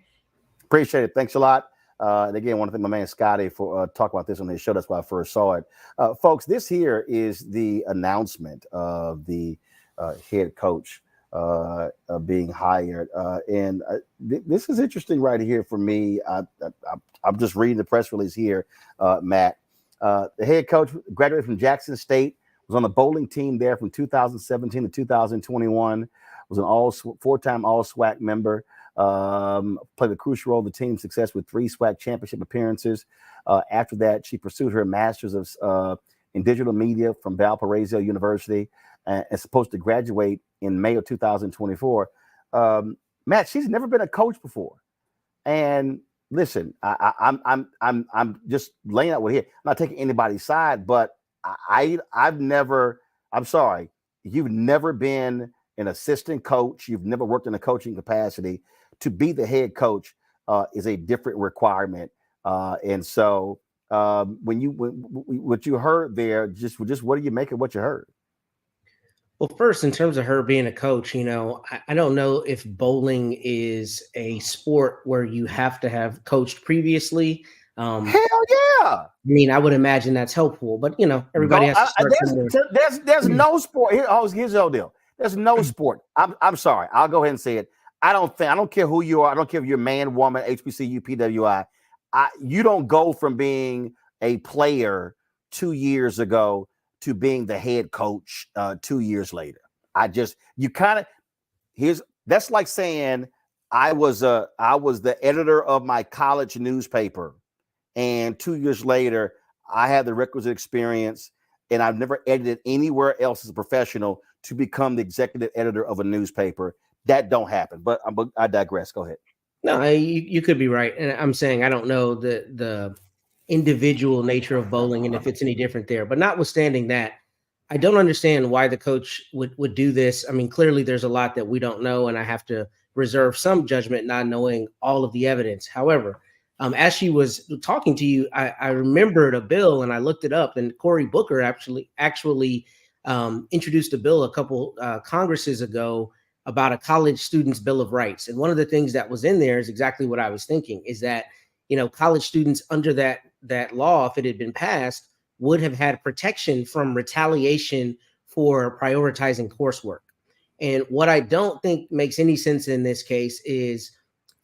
Appreciate it. Thanks a lot. And again, I want to thank my man Scotty for talking about this on his show. That's why I first saw it. Folks, this here is the announcement of the head coach being hired. And this is interesting right here for me. I'm just reading the press release here, Matt. The head coach graduated from Jackson State, was on the bowling team there from 2017 to 2021, was an four-time All-SWAC member. Played a crucial role in the team's success with 3 SWAC championship appearances. After that, she pursued her master's in digital media from Valparaiso University and is supposed to graduate in May of 2024. Matt, she's never been a coach before. And listen, I'm just laying out what here. I'm not taking anybody's side, but I'm sorry, you've never been an assistant coach. You've never worked in a coaching capacity. To be the head coach is a different requirement. And so what you heard there, just what do you make of what you heard? Well, first, in terms of her being a coach, I don't know if bowling is a sport where you have to have coached previously. Hell yeah. I mean, I would imagine that's helpful, but everybody has to start there's no sport. Here's the whole deal. There's no sport. I'm sorry. I'll go ahead and say it. I don't care who you are. I don't care if you're man, woman, HBCU, PWI. You don't go from being a player 2 years ago to being the head coach 2 years later. That's like saying I was the editor of my college newspaper, and 2 years later I had the requisite experience, and I've never edited anywhere else as a professional to become the executive editor of a newspaper. That don't happen. But I digress. Go ahead. No, you could be right. And I'm saying I don't know the individual nature of bowling and if it's any different there. But notwithstanding that, I don't understand why the coach would do this. I mean, clearly there's a lot that we don't know, and I have to reserve some judgment not knowing all of the evidence. However, as she was talking to you, I remembered a bill and I looked it up, and Cory Booker actually introduced a bill a couple Congresses ago about a college student's Bill of Rights. And one of the things that was in there is exactly what I was thinking, is that, college students under that law, if it had been passed, would have had protection from retaliation for prioritizing coursework. And what I don't think makes any sense in this case is,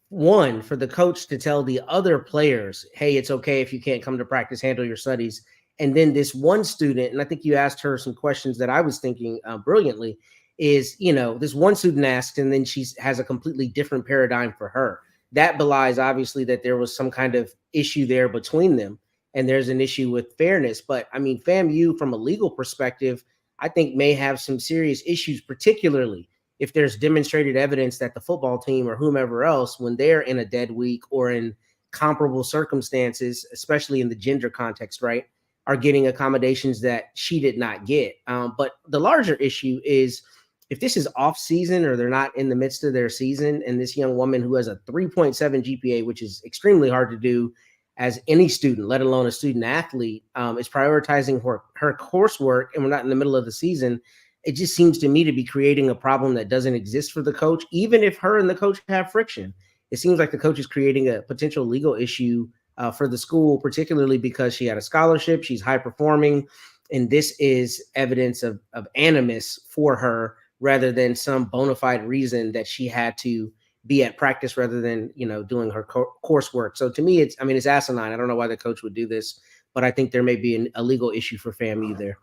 one, for the coach to tell the other players, hey, it's okay if you can't come to practice, handle your studies. And then this one student, and I think you asked her some questions that I was thinking brilliantly, is, this one student asked, and then she has a completely different paradigm for her. That belies, obviously, that there was some kind of issue there between them, and there's an issue with fairness. But I mean, FAMU, from a legal perspective, I think may have some serious issues, particularly if there's demonstrated evidence that the football team or whomever else, when they're in a dead week or in comparable circumstances, especially in the gender context, right, are getting accommodations that she did not get. But the larger issue is, if this is off season or they're not in the midst of their season, and this young woman who has a 3.7 GPA, which is extremely hard to do as any student, let alone a student athlete, is prioritizing her coursework, and we're not in the middle of the season, it just seems to me to be creating a problem that doesn't exist for the coach. Even if her and the coach have friction, it seems like the coach is creating a potential legal issue for the school, particularly because she had a scholarship, she's high performing, and this is evidence of animus for her rather than some bona fide reason that she had to be at practice rather than, doing her coursework. So to me, it's asinine. I don't know why the coach would do this, but I think there may be a legal issue for FAMU there.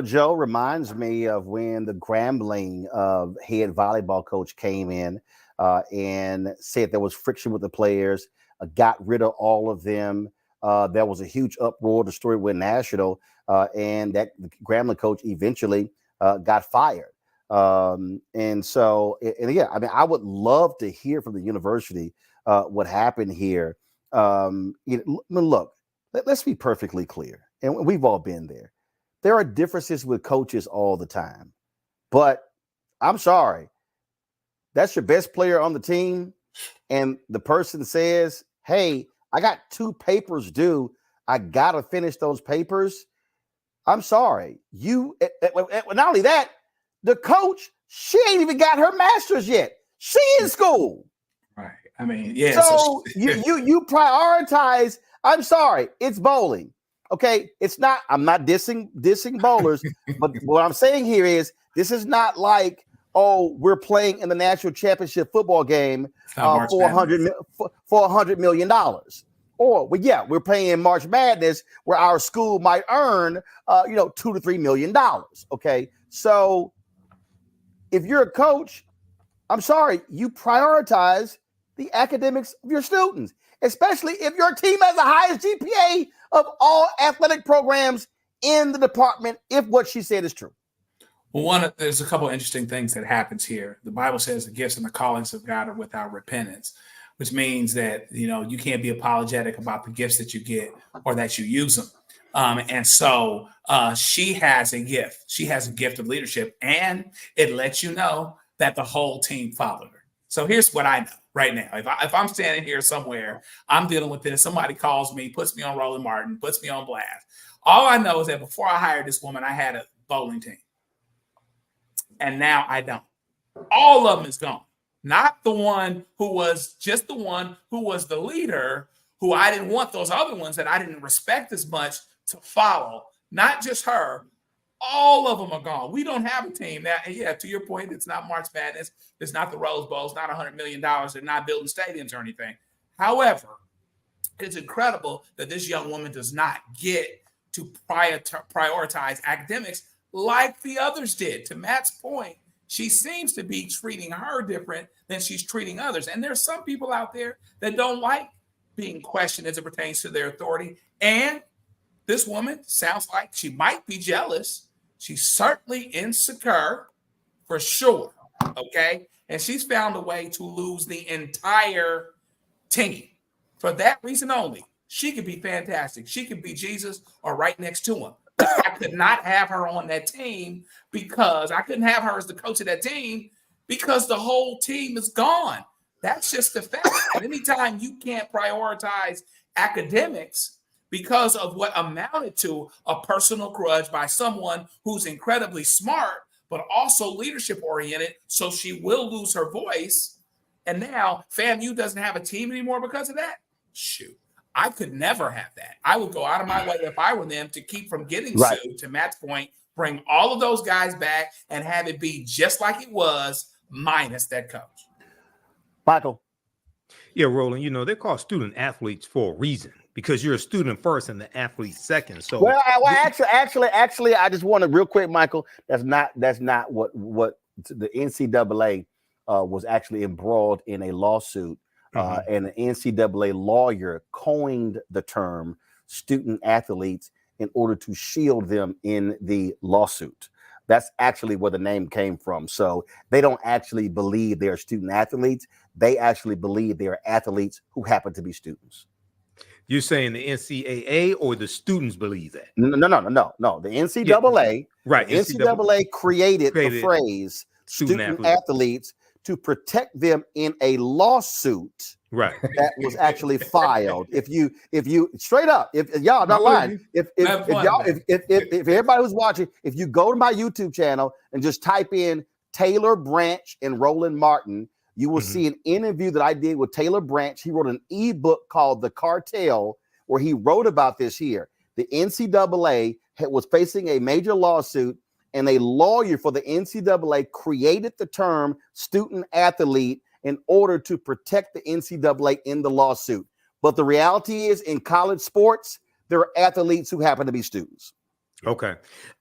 Joe reminds me of when the Grambling head volleyball coach came in and said there was friction with the players, got rid of all of them. There was a huge uproar. The story went national, and that Grambling coach eventually got fired. And again, I mean, I would love to hear from the university what happened here. Look, let's be perfectly clear, and we've all been there. There are differences with coaches all the time, but I'm sorry, that's your best player on the team, and the person says, "Hey, I got 2 papers due. I gotta finish those papers." I'm sorry, not only that. The coach, she ain't even got her master's yet. She in school. Right. I mean, yeah. So you prioritize. I'm sorry, it's bowling. Okay, it's not. I'm not dissing bowlers, but what I'm saying here is this is not like, oh, we're playing in the national championship football game for $100 million. Or we're playing in March Madness where our school might earn $2 to $3 million. Okay, so if you're a coach, I'm sorry, you prioritize the academics of your students, especially if your team has the highest GPA of all athletic programs in the department, if what she said is true. Well, there's a couple of interesting things that happens here. The Bible says the gifts and the callings of God are without repentance, which means that, you can't be apologetic about the gifts that you get or that you use them. And so she has a gift. She has a gift of leadership, and it lets you know that the whole team followed her. So here's what I know right now. If I'm standing here somewhere, I'm dealing with this, somebody calls me, puts me on Roland Martin, puts me on blast. All I know is that before I hired this woman, I had a bowling team. And now I don't. All of them is gone. Not the one who was just the one who was the leader, who I didn't want those other ones that I didn't respect as much to follow. Not just her. All of them are gone. We don't have a team now. And yeah, to your point, it's not March Madness. It's not the Rose Bowl. It's not $100 million. They're not building stadiums or anything. However, it's incredible that this young woman does not get to prioritize academics like the others did. To Matt's point, she seems to be treating her different than she's treating others. And there's some people out there that don't like being questioned as it pertains to their authority. And this woman sounds like she might be jealous. She's certainly insecure, for sure, okay? And she's found a way to lose the entire team. For that reason only, she could be fantastic. She could be Jesus or right next to him. I could not have her on that team because I couldn't have her as the coach of that team because the whole team is gone. That's just the fact. And anytime you can't prioritize academics because of what amounted to a personal grudge by someone who's incredibly smart, but also leadership oriented, so she will lose her voice. And now FAMU doesn't have a team anymore because of that. Shoot, I could never have that. I would go out of my way if I were them to keep from getting sued. To Matt's point, bring all of those guys back and have it be just like it was, minus that coach. Michael. Yeah, Roland, they're called student athletes for a reason, because you're a student first and the athlete second. So actually, I just want to real quick, Michael. That's not what the NCAA was actually embroiled in a lawsuit, and the NCAA lawyer coined the term student athletes in order to shield them in the lawsuit. That's actually where the name came from. So they don't actually believe they're student athletes. They actually believe they are athletes who happen to be students. You're saying the NCAA or the students believe that? No. The NCAA, right? NCAA created the phrase student athletes to protect them in a lawsuit that was actually filed. If you straight up, if y'all not lying, if everybody who's watching, if you go to my YouTube channel and just type in Taylor Branch and Roland Martin, you will see an interview that I did with Taylor Branch. He wrote an ebook called The Cartel, where he wrote about this here. The NCAA was facing a major lawsuit, and a lawyer for the NCAA created the term student athlete in order to protect the NCAA in the lawsuit. But the reality is, in college sports, there are athletes who happen to be students. Okay,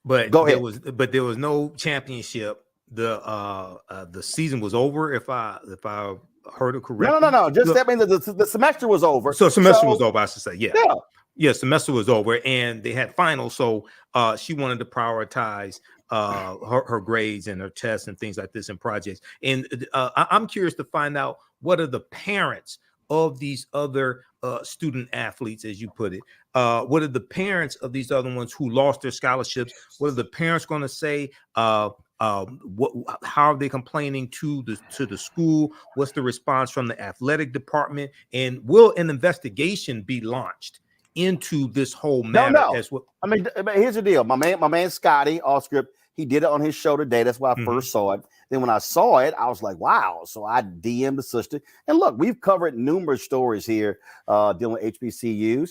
but there was no championship. The season was over. If I heard it correctly. No. Just that means the semester was over. So semester was over, I should say. Yeah, semester was over, and they had finals. So she wanted to prioritize her grades and her tests and things like this and projects. And I'm curious to find out, what are the parents of these other student athletes, as you put it? What are the parents of these other ones who lost their scholarships? What are the parents going to say? How are they complaining to the school? What's the response from the athletic department? And will an investigation be launched into this whole matter? No. As well? I mean, here's the deal. My man Scotty Allscript, he did it on his show today. That's why I first saw it. Then when I saw it, I was like, wow. So I DM'd the sister. And look, we've covered numerous stories here dealing with HBCUs.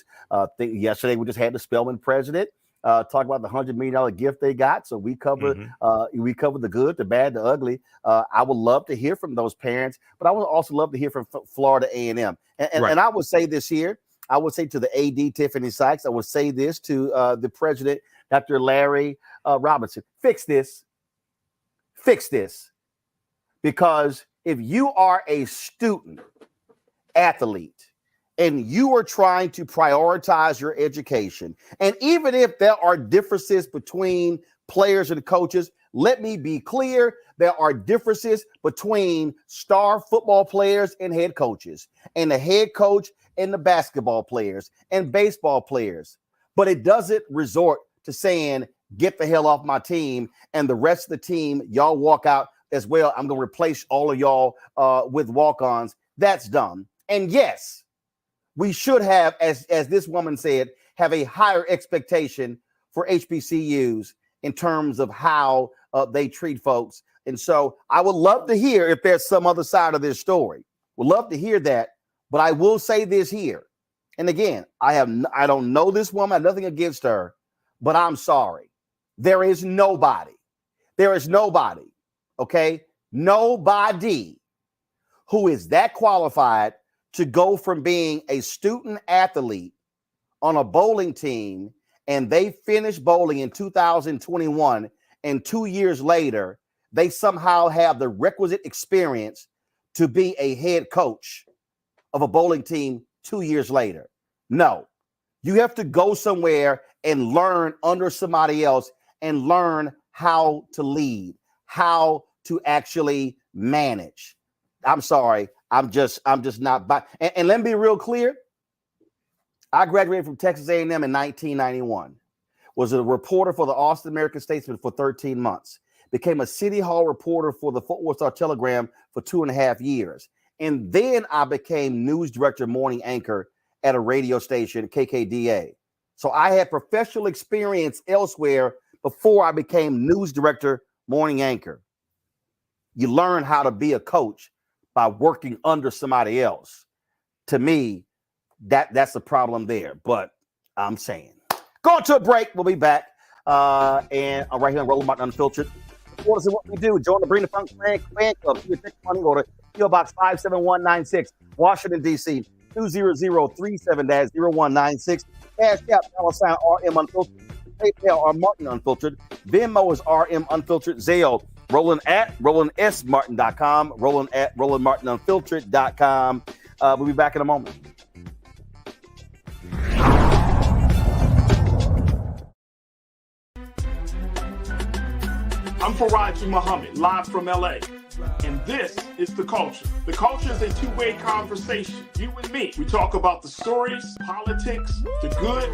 Yesterday, we just had the Spelman president talk about the $100 million gift they got. So we covered the good, the bad, the ugly. I would love to hear from those parents, but I would also love to hear from Florida A&M. And I would say this here. I would say to the AD, Tiffany Sykes, I would say this to the president, Dr. Larry Robinson, fix this. Because if you are a student athlete and you are trying to prioritize your education, and even if there are differences between players and coaches, let me be clear, there are differences between star football players and head coaches, and the head coach and the basketball players and baseball players. But it doesn't resort to saying, get the hell off my team, and the rest of the team, y'all walk out as well. I'm going to replace all of y'all with walk-ons. That's dumb. And yes, we should have, as this woman said, have a higher expectation for HBCUs in terms of how they treat folks. And so I would love to hear if there's some other side of this story. Would love to hear that. But I will say this here. And again, I don't know this woman, nothing against her, but I'm sorry. There is nobody, okay? Nobody who is that qualified to go from being a student athlete on a bowling team, and they finish bowling in 2021, and 2 years later, they somehow have the requisite experience to be a head coach of a bowling team 2 years later. No, you have to go somewhere and learn under somebody else and learn how to lead, how to actually manage. I'm sorry. I'm just not by. And let me be real clear. I graduated from Texas A&M in 1991, was a reporter for the Austin American-Statesman for 13 months, became a City Hall reporter for the Fort Worth Star-Telegram for 2.5 years. And then I became news director, morning anchor at a radio station, KKDA. So I had professional experience elsewhere before I became news director, morning anchor. You learn how to be a coach by working under somebody else. To me, that's the problem there. But I'm saying, going to a break. We'll be back. And right here on Roland Martin Unfiltered. What is it? What we do? Join the Bring the Funk fan club. You take money, go to PO Box 57196, Washington, D.C. 20037-0196. Cash App, $RM Unfiltered. PayPal or Martin Unfiltered. Venmo is RM Unfiltered. Zelle, Roland at RolandSMartin.com. Roland at RolandMartinUnfiltered.com. We'll be back in a moment. I'm Faraji Muhammad, live from LA. And this is The Culture. The Culture is a two-way conversation. You and me. We talk about the stories, politics, the good,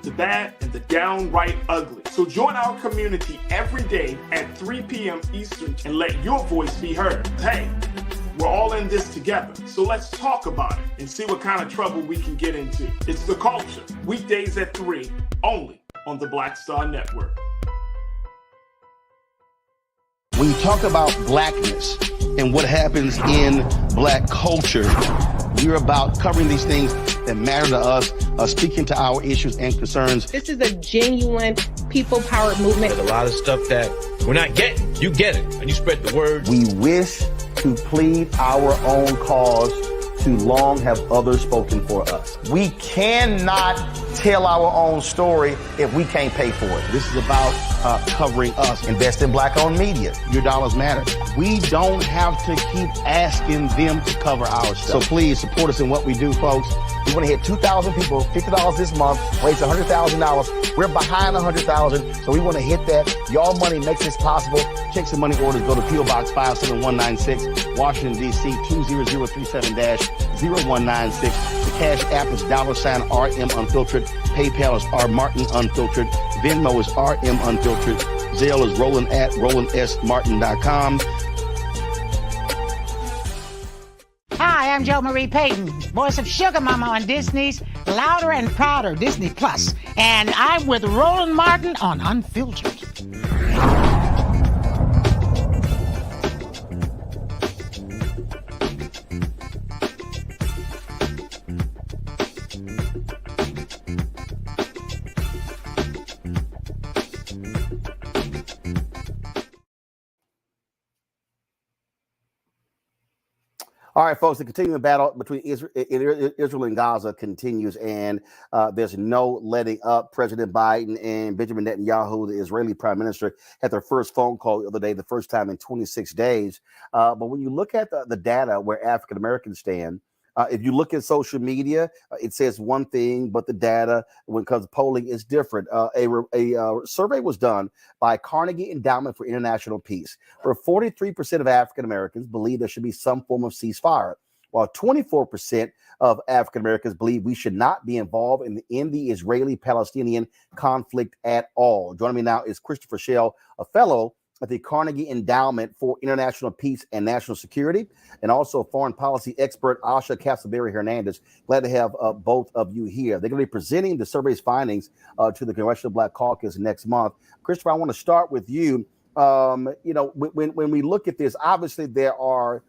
the bad, and the downright ugly. So join our community every day at 3 p.m. Eastern and let your voice be heard. Hey, we're all in this together, so let's talk about it and see what kind of trouble we can get into. It's The Culture, weekdays at 3, only on the Black Star Network. When you talk about blackness and what happens in black culture, we're about covering these things that matter to us, speaking to our issues and concerns. This is a genuine people-powered movement. There's a lot of stuff that we're not getting. You get it, and you spread the word. We wish to plead our own cause. Too long have others spoken for us. We cannot tell our own story if we can't pay for it. This is about covering us. Invest in black-owned media. Your dollars matter. We don't have to keep asking them to cover our stuff. So please support us in what we do, folks. We want to hit 2,000 people, $50 this month, raise $100,000. We're behind 100,000, so we want to hit that. Y'all money makes this possible. Check some money orders. Go to P.O. Box 57196, Washington, D.C. 20037-0196. The Cash App is $RM Unfiltered. PayPal is R Martin Unfiltered. Venmo is RM Unfiltered. Zelle is Roland at RolandSMartin.com. Hi, I'm Jo Marie Payton, voice of Sugar Mama on Disney's Louder and Prouder Disney Plus, and I'm with Roland Martin on Unfiltered. All right, folks, the continuing battle between Israel and Gaza continues, and there's no letting up. President Biden and Benjamin Netanyahu, the Israeli prime minister, had their first phone call the other day, the first time in 26 days. But when you look at the data where African Americans stand, if you look at social media, it says one thing, but the data, when it comes to polling, is different. A survey was done by Carnegie Endowment for International Peace, where 43% of African Americans believe there should be some form of ceasefire, while 24% of African Americans believe we should not be involved in the Israeli-Palestinian conflict at all. Joining me now is Christopher Schell, a fellow at the Carnegie Endowment for International Peace and National Security, and also foreign policy expert Asha Castleberry Hernandez. Glad to have both of you here. They're going to be presenting the survey's findings to the Congressional Black Caucus next month. Christopher, I want to start with you. When we look at this, obviously there are,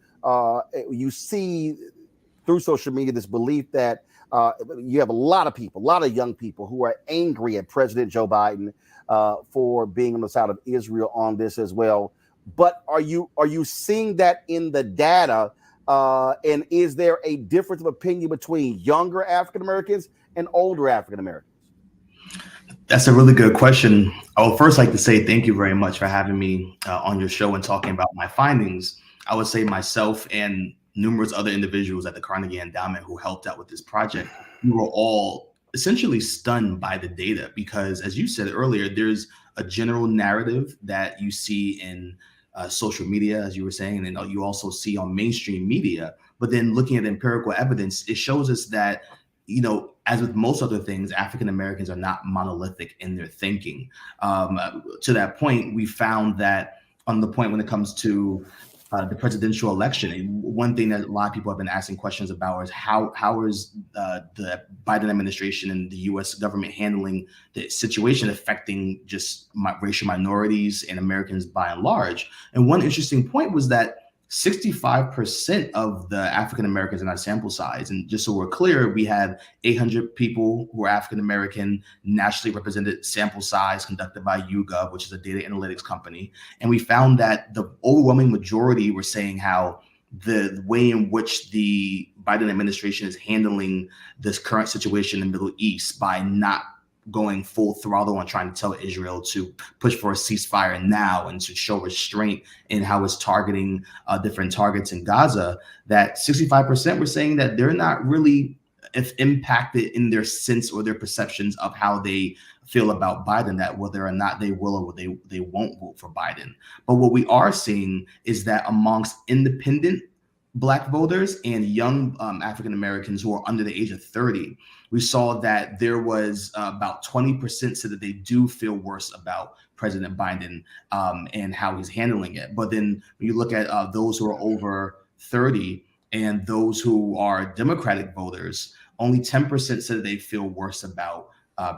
you see through social media this belief that you have a lot of people, a lot of young people who are angry at President Joe Biden for being on the side of Israel on this as well. But are you seeing that in the data? And is there a difference of opinion between younger African Americans and older African Americans? That's a really good question. I would first like to say thank you very much for having me on your show and talking about my findings. I would say myself and numerous other individuals at the Carnegie Endowment who helped out with this project, we were all essentially stunned by the data because, as you said earlier, there's a general narrative that you see in social media, as you were saying, and you also see on mainstream media. But then looking at empirical evidence, it shows us that, as with most other things, African Americans are not monolithic in their thinking. To that point, we found that on the point when it comes to the presidential election, one thing that a lot of people have been asking questions about is how is the Biden administration and the U.S. government handling the situation affecting just racial minorities and Americans by and large. And one interesting point was that 65% of the African Americans in our sample size, and just so we're clear, we had 800 people who are African American, nationally represented sample size conducted by YouGov, which is a data analytics company. And we found that the overwhelming majority were saying how the way in which the Biden administration is handling this current situation in the Middle East by not going full throttle on trying to tell Israel to push for a ceasefire now and to show restraint in how it's targeting different targets in Gaza, that 65% were saying that they're not really impacted in their sense or their perceptions of how they feel about Biden, that whether or not they will or they won't vote for Biden. But what we are seeing is that amongst independent Black voters and young African Americans who are under the age of 30, we saw that there was about 20% said that they do feel worse about President Biden and how he's handling it. But then when you look at those who are over 30 and those who are Democratic voters, only 10% said that they feel worse about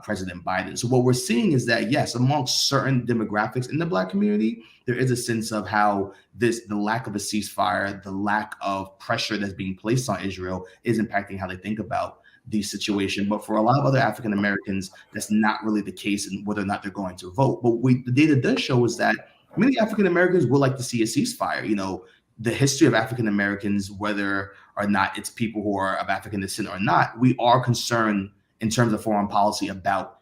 President Biden. So what we're seeing is that, yes, amongst certain demographics in the Black community, there is a sense of how the lack of a ceasefire, the lack of pressure that's being placed on Israel is impacting how they think about the situation. But for a lot of other African Americans, that's not really the case, and whether or not they're going to vote. But the data does show is that many African Americans would like to see a ceasefire. You know, the history of African Americans, whether or not it's people who are of African descent or not, we are concerned in terms of foreign policy about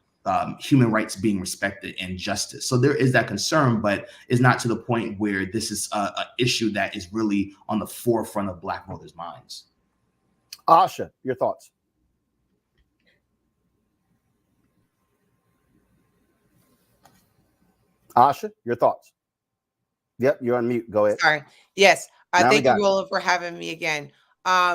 human rights being respected and justice. So there is that concern, but it's not to the point where this is an issue that is really on the forefront of Black voters' minds. Asha, your thoughts? Asha, your thoughts? Yep, you're on mute. Go ahead. Sorry. Yes. Thank you, it. Roland, for having me again.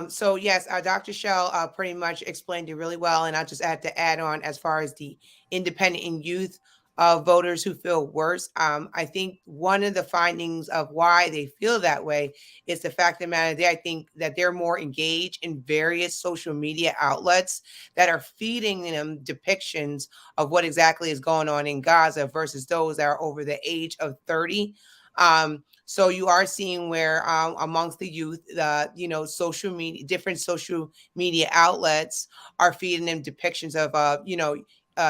So yes, Dr. Shell pretty much explained it really well, and I'll just have to add on as far as the independent and youth voters who feel worse. I think one of the findings of why they feel that way is the fact of the matter, I think that they're more engaged in various social media outlets that are feeding them depictions of what exactly is going on in Gaza versus those that are over the age of 30. So you are seeing where amongst the youth, social media, different social media outlets are feeding them depictions of,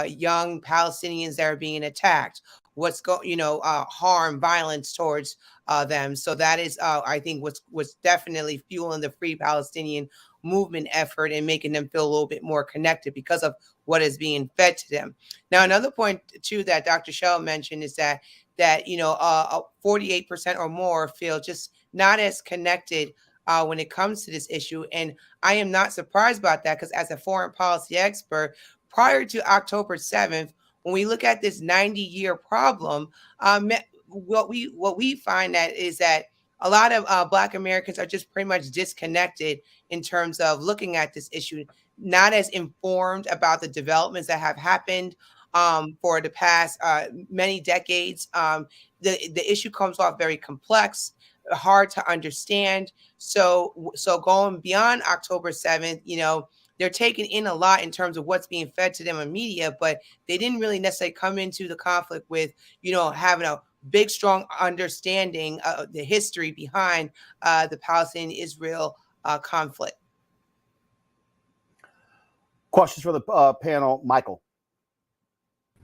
young Palestinians that are being attacked, harm, violence towards them. So that is, I think, what's definitely fueling the Free Palestinian movement effort and making them feel a little bit more connected because of what is being fed to them. Now, another point too that Dr. Shell mentioned is that 48% or more feel just not as connected when it comes to this issue. And I am not surprised about that, because as a foreign policy expert, prior to October 7th, when we look at this 90-year problem, what we find that is that a lot of Black Americans are just pretty much disconnected in terms of looking at this issue, not as informed about the developments that have happened for the past many decades. The issue comes off very complex, hard to understand. So going beyond October 7th, they're taking in a lot in terms of what's being fed to them in media, but they didn't really necessarily come into the conflict with, having a big, strong understanding of the history behind the Palestinian-Israel conflict. Questions for the panel, Michael?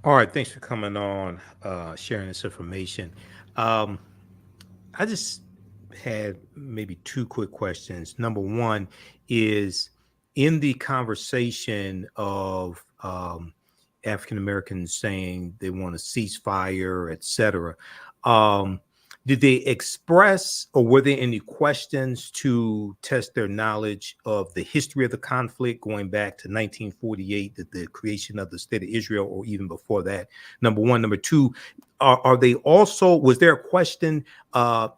All right, thanks for coming on, sharing this information. I just had maybe two quick questions. Number one is, in the conversation of African Americans saying they want a ceasefire, et cetera, did they express, or were there any questions to test their knowledge of the history of the conflict going back to 1948, the creation of the state of Israel, or even before that? Number one. Number two, are they also, was there a question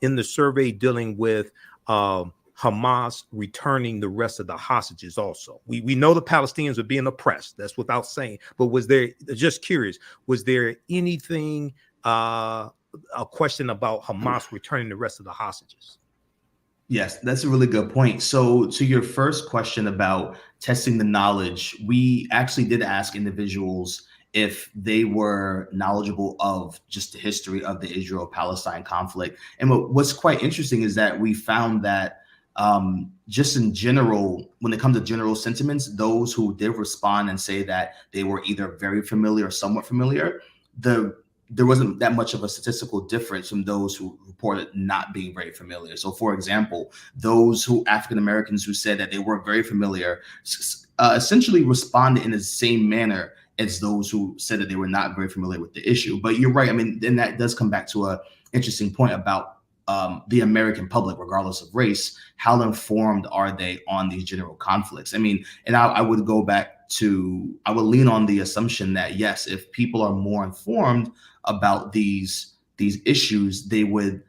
in the survey dealing with Hamas returning the rest of the hostages also? We know the Palestinians are being oppressed, that's without saying, but was there, just curious, was there anything, a question about Hamas returning the rest of the hostages? Yes, that's a really good point. So to your first question about testing the knowledge, we actually did ask individuals if they were knowledgeable of just the history of the Israel-Palestine conflict. And what's quite interesting is that we found that just in general, when it comes to general sentiments, those who did respond and say that they were either very familiar or somewhat familiar, there wasn't that much of a statistical difference from those who reported not being very familiar. So for example, those African Americans who said that they were very familiar essentially responded in the same manner as those who said that they were not very familiar with the issue. But you're right. I mean, then that does come back to an interesting point about the American public, regardless of race. How informed are they on these general conflicts? I mean, and I would go back to, I would lean on the assumption that, yes, if people are more informed about these issues, they would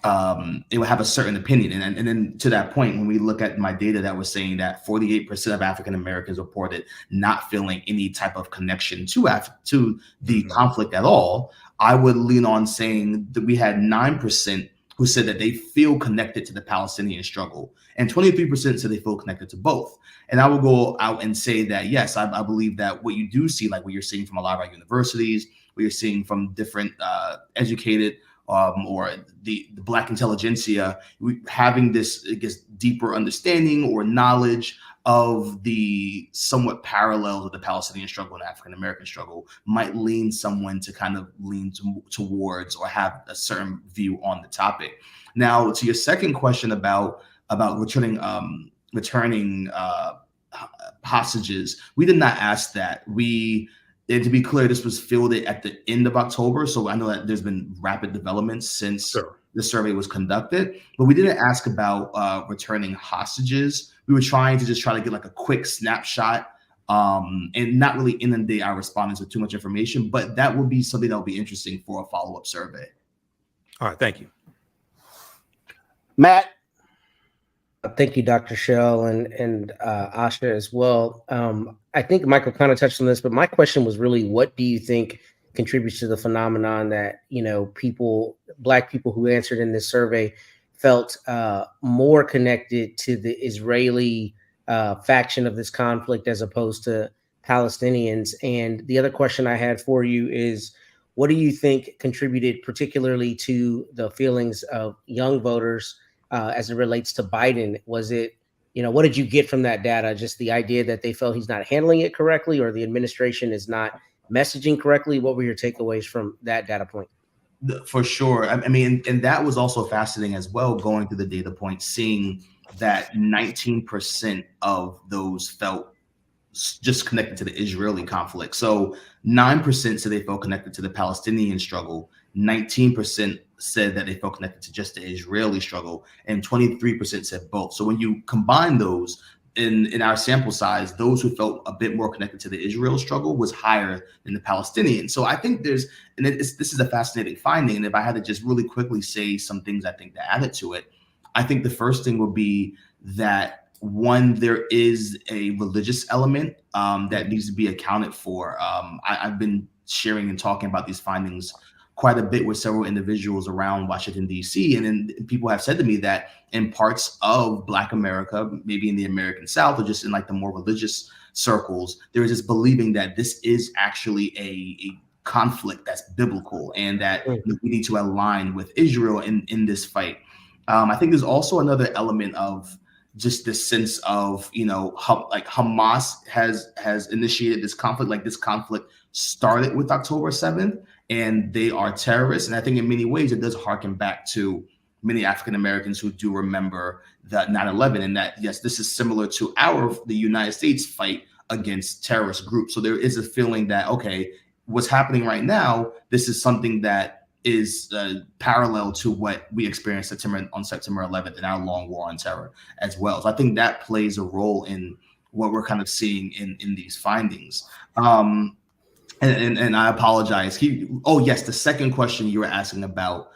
it would have a certain opinion. And then to that point, when we look at my data that was saying that 48% of African Americans reported not feeling any type of connection to the conflict at all, I would lean on saying that we had 9% who said that they feel connected to the Palestinian struggle, and 23% said they feel connected to both. And I will go out and say that, yes, I believe that what you do see, like what you're seeing from a lot of our universities, what you're seeing from different educated or the Black intelligentsia, having this, I guess, deeper understanding or knowledge of the somewhat parallels of the Palestinian struggle and African American struggle might lean someone to kind of lean towards or have a certain view on the topic. Now, to your second question about returning hostages, we did not ask that. And to be clear, this was fielded at the end of October, so I know that there's been rapid developments since the survey was conducted, but we didn't ask about returning hostages. We were trying to just try to get like a quick snapshot and not really inundate our respondents with too much information, but that would be something that would be interesting for a follow-up survey. All right, thank you. Matt? Thank you, Dr. Shell and Asha as well. I think Michael kind of touched on this, but my question was really, what do you think contributes to the phenomenon that, Black people who answered in this survey felt more connected to the Israeli faction of this conflict as opposed to Palestinians? And the other question I had for you is, what do you think contributed particularly to the feelings of young voters as it relates to Biden? Was it, what did you get from that data? Just the idea that they felt he's not handling it correctly, or the administration is not messaging correctly? What were your takeaways from that data point? For sure. I mean, and that was also fascinating as well, going through the data points, seeing that 19% of those felt just connected to the Israeli conflict. So 9% said they felt connected to the Palestinian struggle. 19% said that they felt connected to just the Israeli struggle, and 23% said both. So when you combine those in our sample size, those who felt a bit more connected to the Israel struggle was higher than the Palestinian. So I think this is a fascinating finding. And if I had to just really quickly say some things I think that added to it, I think the first thing would be that, one, there is a religious element that needs to be accounted for. I've been sharing and talking about these findings quite a bit with several individuals around Washington, D.C. And then people have said to me that in parts of Black America, maybe in the American South, or just in like the more religious circles, there is this believing that this is actually a conflict that's biblical, and that we need to align with Israel in this fight. I think there's also another element of just this sense of, like Hamas has initiated this conflict. Like, this conflict started with October 7th, and they are terrorists. And I think in many ways it does harken back to many African Americans who do remember that 9/11, and that, yes, this is similar to the United States fight against terrorist groups. So there is a feeling that, okay, what's happening right now, this is something that is parallel to what we experienced on September 11th in our long war on terror as well. So I think that plays a role in what we're kind of seeing in these findings. And I apologize. Yes, the second question you were asking about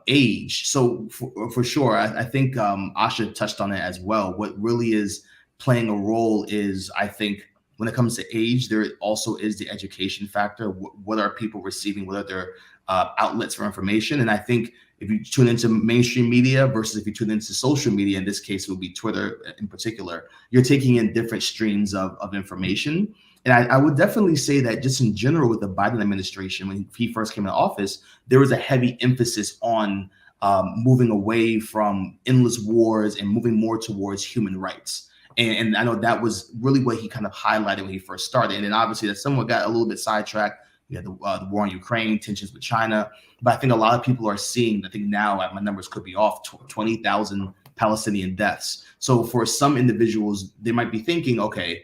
age. So for sure, I think Asha touched on it as well. What really is playing a role is, I think, when it comes to age, there also is the education factor. What are people receiving? What are their outlets for information? And I think if you tune into mainstream media versus if you tune into social media, in this case, it would be Twitter in particular, you're taking in different streams of information. And I would definitely say that just in general with the Biden administration, when he first came into office, there was a heavy emphasis on moving away from endless wars and moving more towards human rights. And I know that was really what he kind of highlighted when he first started. And then obviously that somewhat got a little bit sidetracked. You had the war in Ukraine, tensions with China. But I think a lot of people are seeing, I think now my numbers could be off, 20,000 Palestinian deaths. So for some individuals, they might be thinking, okay,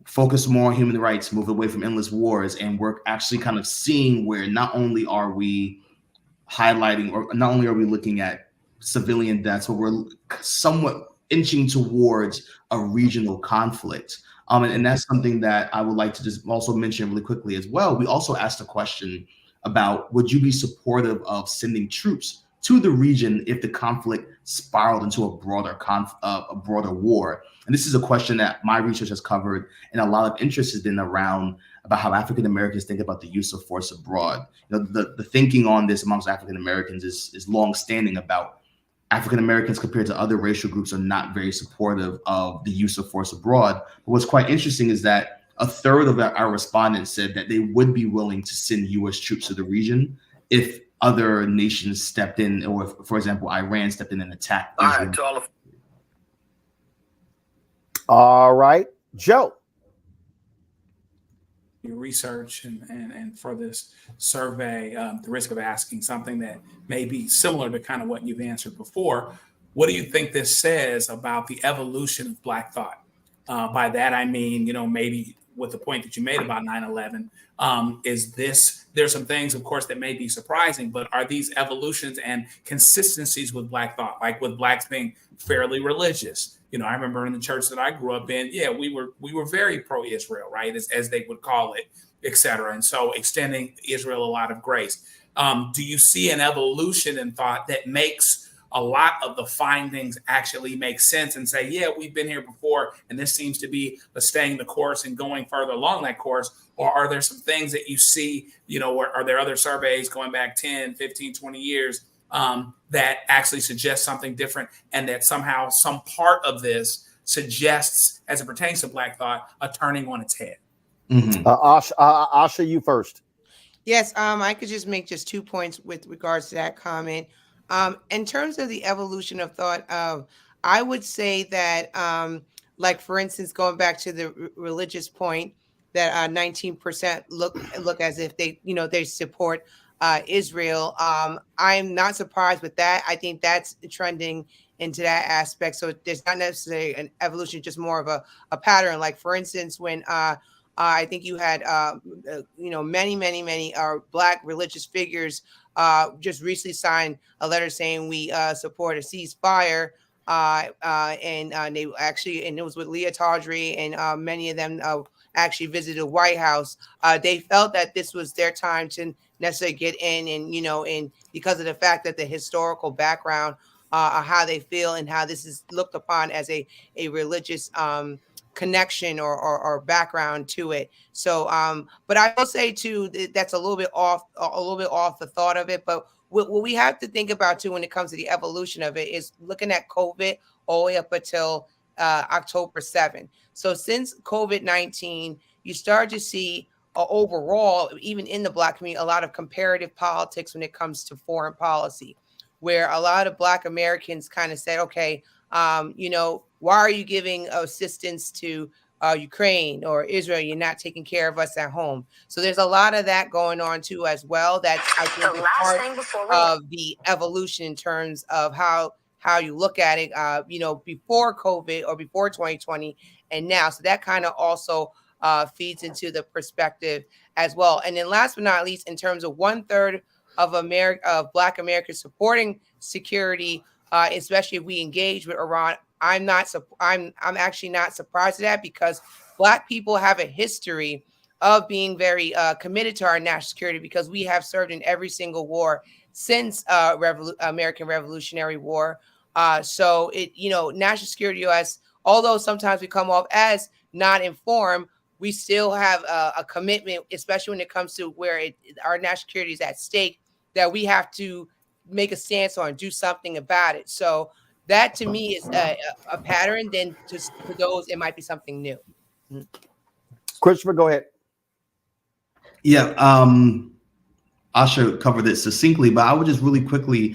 focus more on human rights, move away from endless wars. And we're actually kind of seeing where not only are we highlighting, or not only are we looking at civilian deaths, but we're somewhat inching towards a regional conflict. And that's something that I would like to just also mention really quickly as well. We also asked a question about, would you be supportive of sending troops to the region if the conflict spiraled into a broader war? And this is a question that my research has covered, and a lot of interest has been around about how African Americans think about the use of force abroad. The thinking on this amongst African Americans is long-standing about African Americans compared to other racial groups are not very supportive of the use of force abroad. But what's quite interesting is that a third of our respondents said that they would be willing to send U.S. troops to the region if other nations stepped in, or if, for example, Iran stepped in and attacked Israel. All right, Joe. Research and for this survey, the risk of asking something that may be similar to kind of what you've answered before. What do you think this says about the evolution of Black thought? By that, I mean, maybe with the point that you made about 9/11, there's some things, of course, that may be surprising, but are these evolutions and consistencies with Black thought, like with Blacks being fairly religious? I remember in the church that I grew up in, we were very pro-Israel, right, as they would call it, et cetera. And so extending Israel a lot of grace. Do you see an evolution in thought that makes a lot of the findings actually make sense and say, yeah, we've been here before, and this seems to be staying the course and going further along that course? Or are there some things that you see, or are there other surveys going back 10, 15, 20 years that actually suggest something different, and that somehow some part of this suggests, as it pertains to Black thought, a turning on its head? Mm-hmm. Asha, you first. Yes, I could just make just 2 points with regards to that comment. In terms of the evolution of thought, I would say that, like, for instance, going back to the religious point, that 19% look as if they support Israel. I'm not surprised with that. I think that's trending into that aspect. So there's not necessarily an evolution, just more of a pattern. Like, for instance, when I think you had many Black religious figures just recently signed a letter saying we support a ceasefire, and they actually, and it was with Leah Tawdry, and many of them actually visited the White House. They felt that this was their time to necessarily get in, and because of the fact that the historical background, how they feel and how this is looked upon as a religious connection or background to it. So, but I will say too, that's a little bit off the thought of it. But what we have to think about too, when it comes to the evolution of it, is looking at COVID all the way up until October 7th. So since COVID-19, you start to see overall, even in the Black community, a lot of comparative politics when it comes to foreign policy, where a lot of Black Americans kind of said, okay, why are you giving assistance to Ukraine or Israel? You're not taking care of us at home. So there's a lot of that going on too as well. That's, I think, part of the evolution in terms of how you look at it, before COVID or before 2020 and now. So that kind of also feeds into the perspective as well. And then last but not least, in terms of 1/3 of Black Americans supporting security, especially if we engage with Iran, I'm actually not surprised at that, because Black people have a history of being very committed to our national security, because we have served in every single war since American Revolutionary War. So national security U.S., although sometimes we come off as not informed, we still have a commitment, especially when it comes to where our national security is at stake, that we have to make a stance on, do something about it. So that to me is a pattern. Then to those, it might be something new. Christopher, go ahead. Yeah, Asha covered it succinctly, but I would just really quickly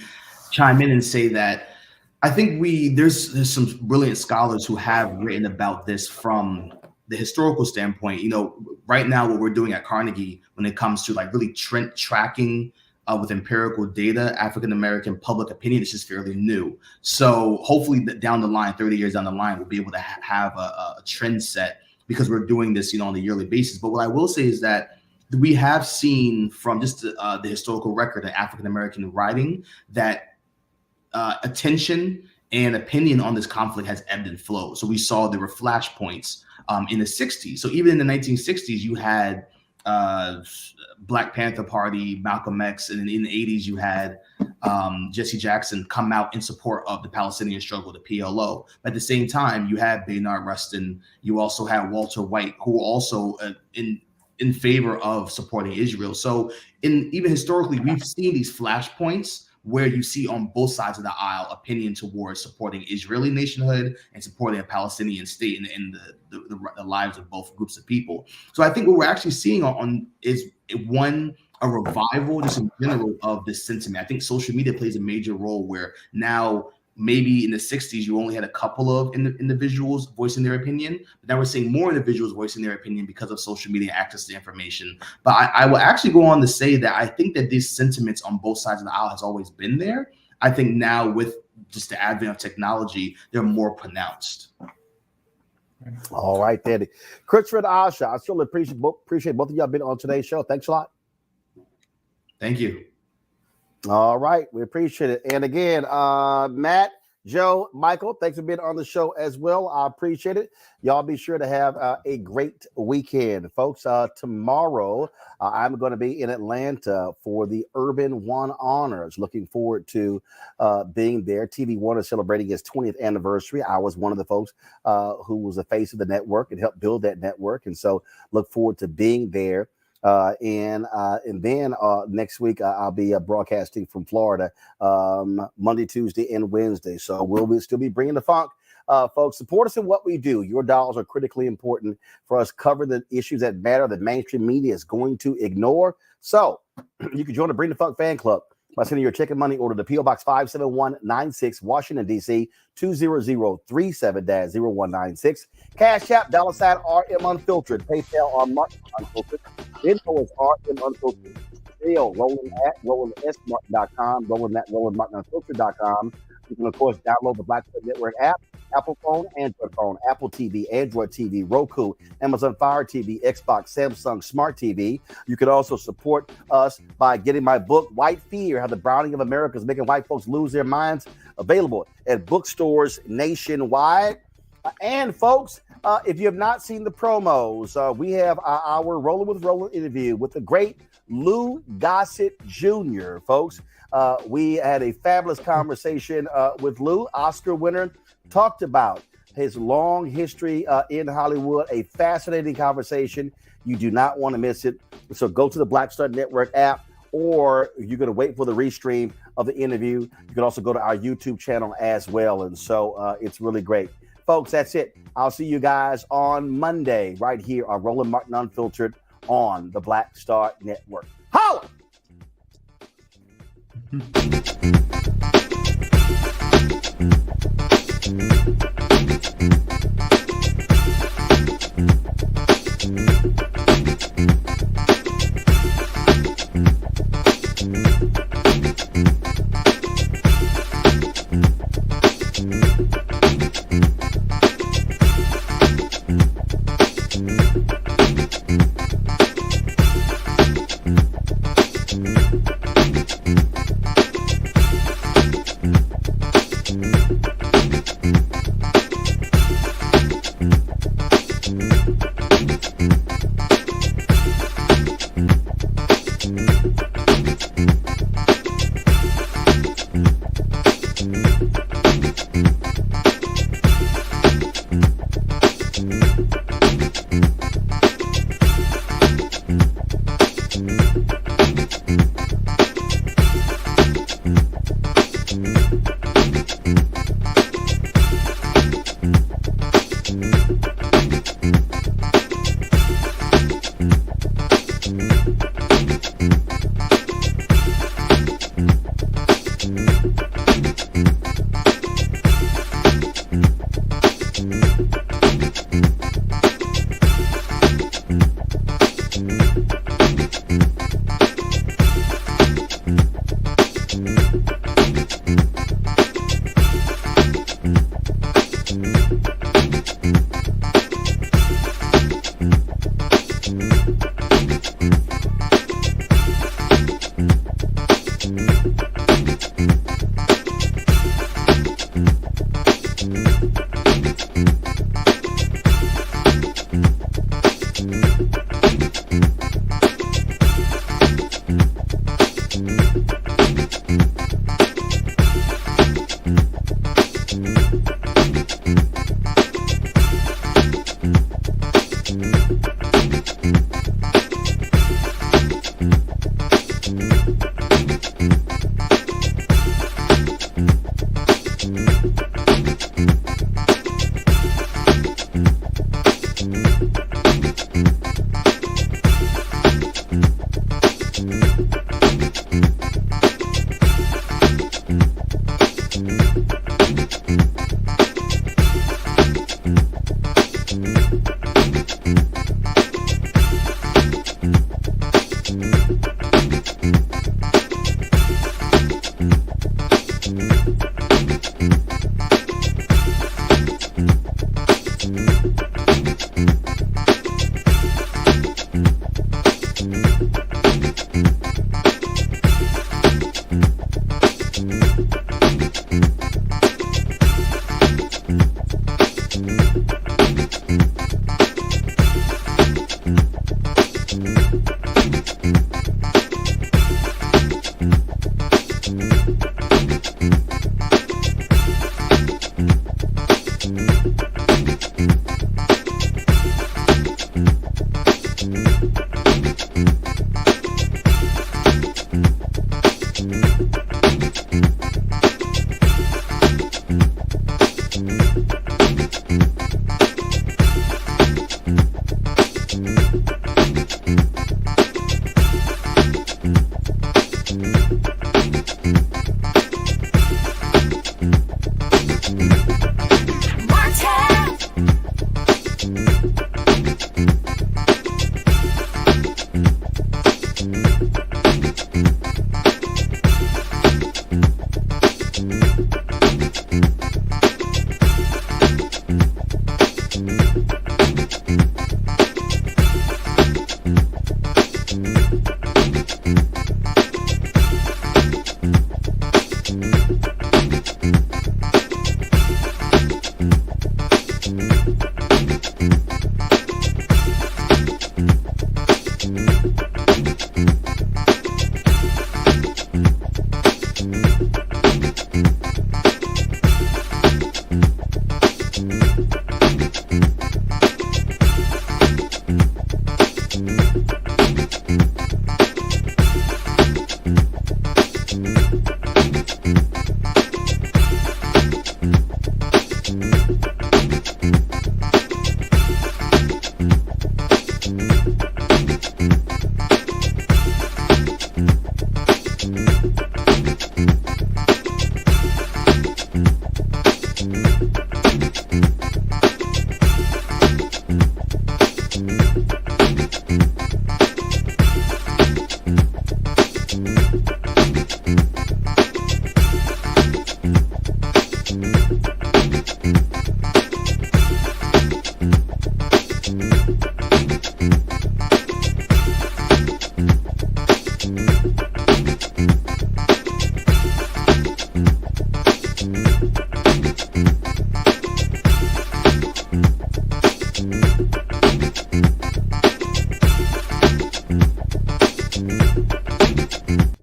chime in and say that I think there's some brilliant scholars who have written about this from the historical standpoint. Right now, what we're doing at Carnegie when it comes to like really trend tracking with empirical data, African-American public opinion is just fairly new. So hopefully down the line, 30 years down the line, we'll be able to have a trend set, because we're doing this, on a yearly basis. But what I will say is that we have seen from just the historical record in African-American writing that attention and opinion on this conflict has ebbed and flowed. So we saw there were flashpoints in the 60s. So even in the 1960s, you had Black Panther Party, Malcolm X, and in the 80s, you had Jesse Jackson come out in support of the Palestinian struggle, the PLO. At the same time, you have Bernard Rustin. You also have Walter White, who are also in favor of supporting Israel. So even historically, we've seen these flashpoints where you see on both sides of the aisle opinion towards supporting Israeli nationhood and supporting a Palestinian state in the lives of both groups of people. So I think what we're actually seeing is a revival just in general of this sentiment. I think social media plays a major role where now maybe in the 60s, you only had a couple of individuals voicing their opinion, but now we're seeing more individuals voicing their opinion because of social media access to information. But I will actually go on to say that I think that these sentiments on both sides of the aisle has always been there. I think now with just the advent of technology, they're more pronounced. All right, Danny. Christopher and Asha, I certainly appreciate both of y'all being on today's show. Thanks a lot. Thank you. All right, we appreciate it. And again, Matt, Joe, Michael, thanks for being on the show as well. I appreciate it. Y'all be sure to have a great weekend, folks. Tomorrow, I'm going to be in Atlanta for the Urban One Honors. Looking forward to being there. TV One is celebrating its 20th anniversary. I was one of the folks who was the face of the network and helped build that network. And so look forward to being there. And then next week I'll be broadcasting from Florida Monday, Tuesday, and Wednesday. So we'll still be bringing the funk. Folks, support us in what we do. Your dollars are critically important for us covering the issues that matter that mainstream media is going to ignore. So you can join the Bring the Funk fan club by sending your check and money order to P.O. Box 57196, Washington, D.C., 20037-0196. Cash App, $RM Unfiltered. PayPal on Martin Unfiltered. Info is RM Unfiltered. Mail, Roland at RolandSMartin.com, Roland at RolandMartinUnfiltered.com. You can, of course, download the Black Star Network app, Apple phone, Android phone, Apple TV, Android TV, Roku, Amazon Fire TV, Xbox, Samsung Smart TV. You can also support us by getting my book, White Fear, How the Browning of America is Making White Folks Lose Their Minds, available at bookstores nationwide. And folks, if you have not seen the promos, we have our Rolling with Roland interview with the great Lou Gossett Jr., folks. We had a fabulous conversation with Lou, Oscar winner, talked about his long history in Hollywood, a fascinating conversation. You do not want to miss it. So go to the Black Star Network app, or you're going to wait for the restream of the interview. You can also go to our YouTube channel as well. And so it's really great. Folks, that's it. I'll see you guys on Monday right here on Roland Martin Unfiltered on the Black Star Network. Holla!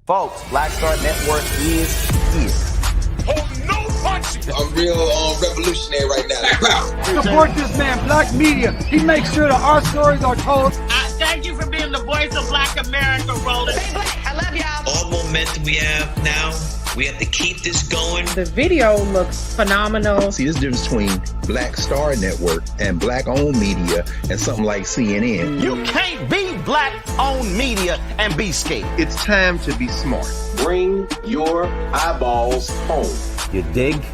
Folks, Black Star Network is here. I'm real revolutionary right now. Support this man, Black Media. He makes sure that our stories are told. Thank you for being the voice of Black America, Roland. Stay black. I love y'all. All momentum we have now, we have to keep this going. The video looks phenomenal. See, there's a difference between Black Star Network and Black-owned media and something like CNN. You can't be Black-owned media and be scared. It's time to be smart. Bring your eyeballs home. You dig?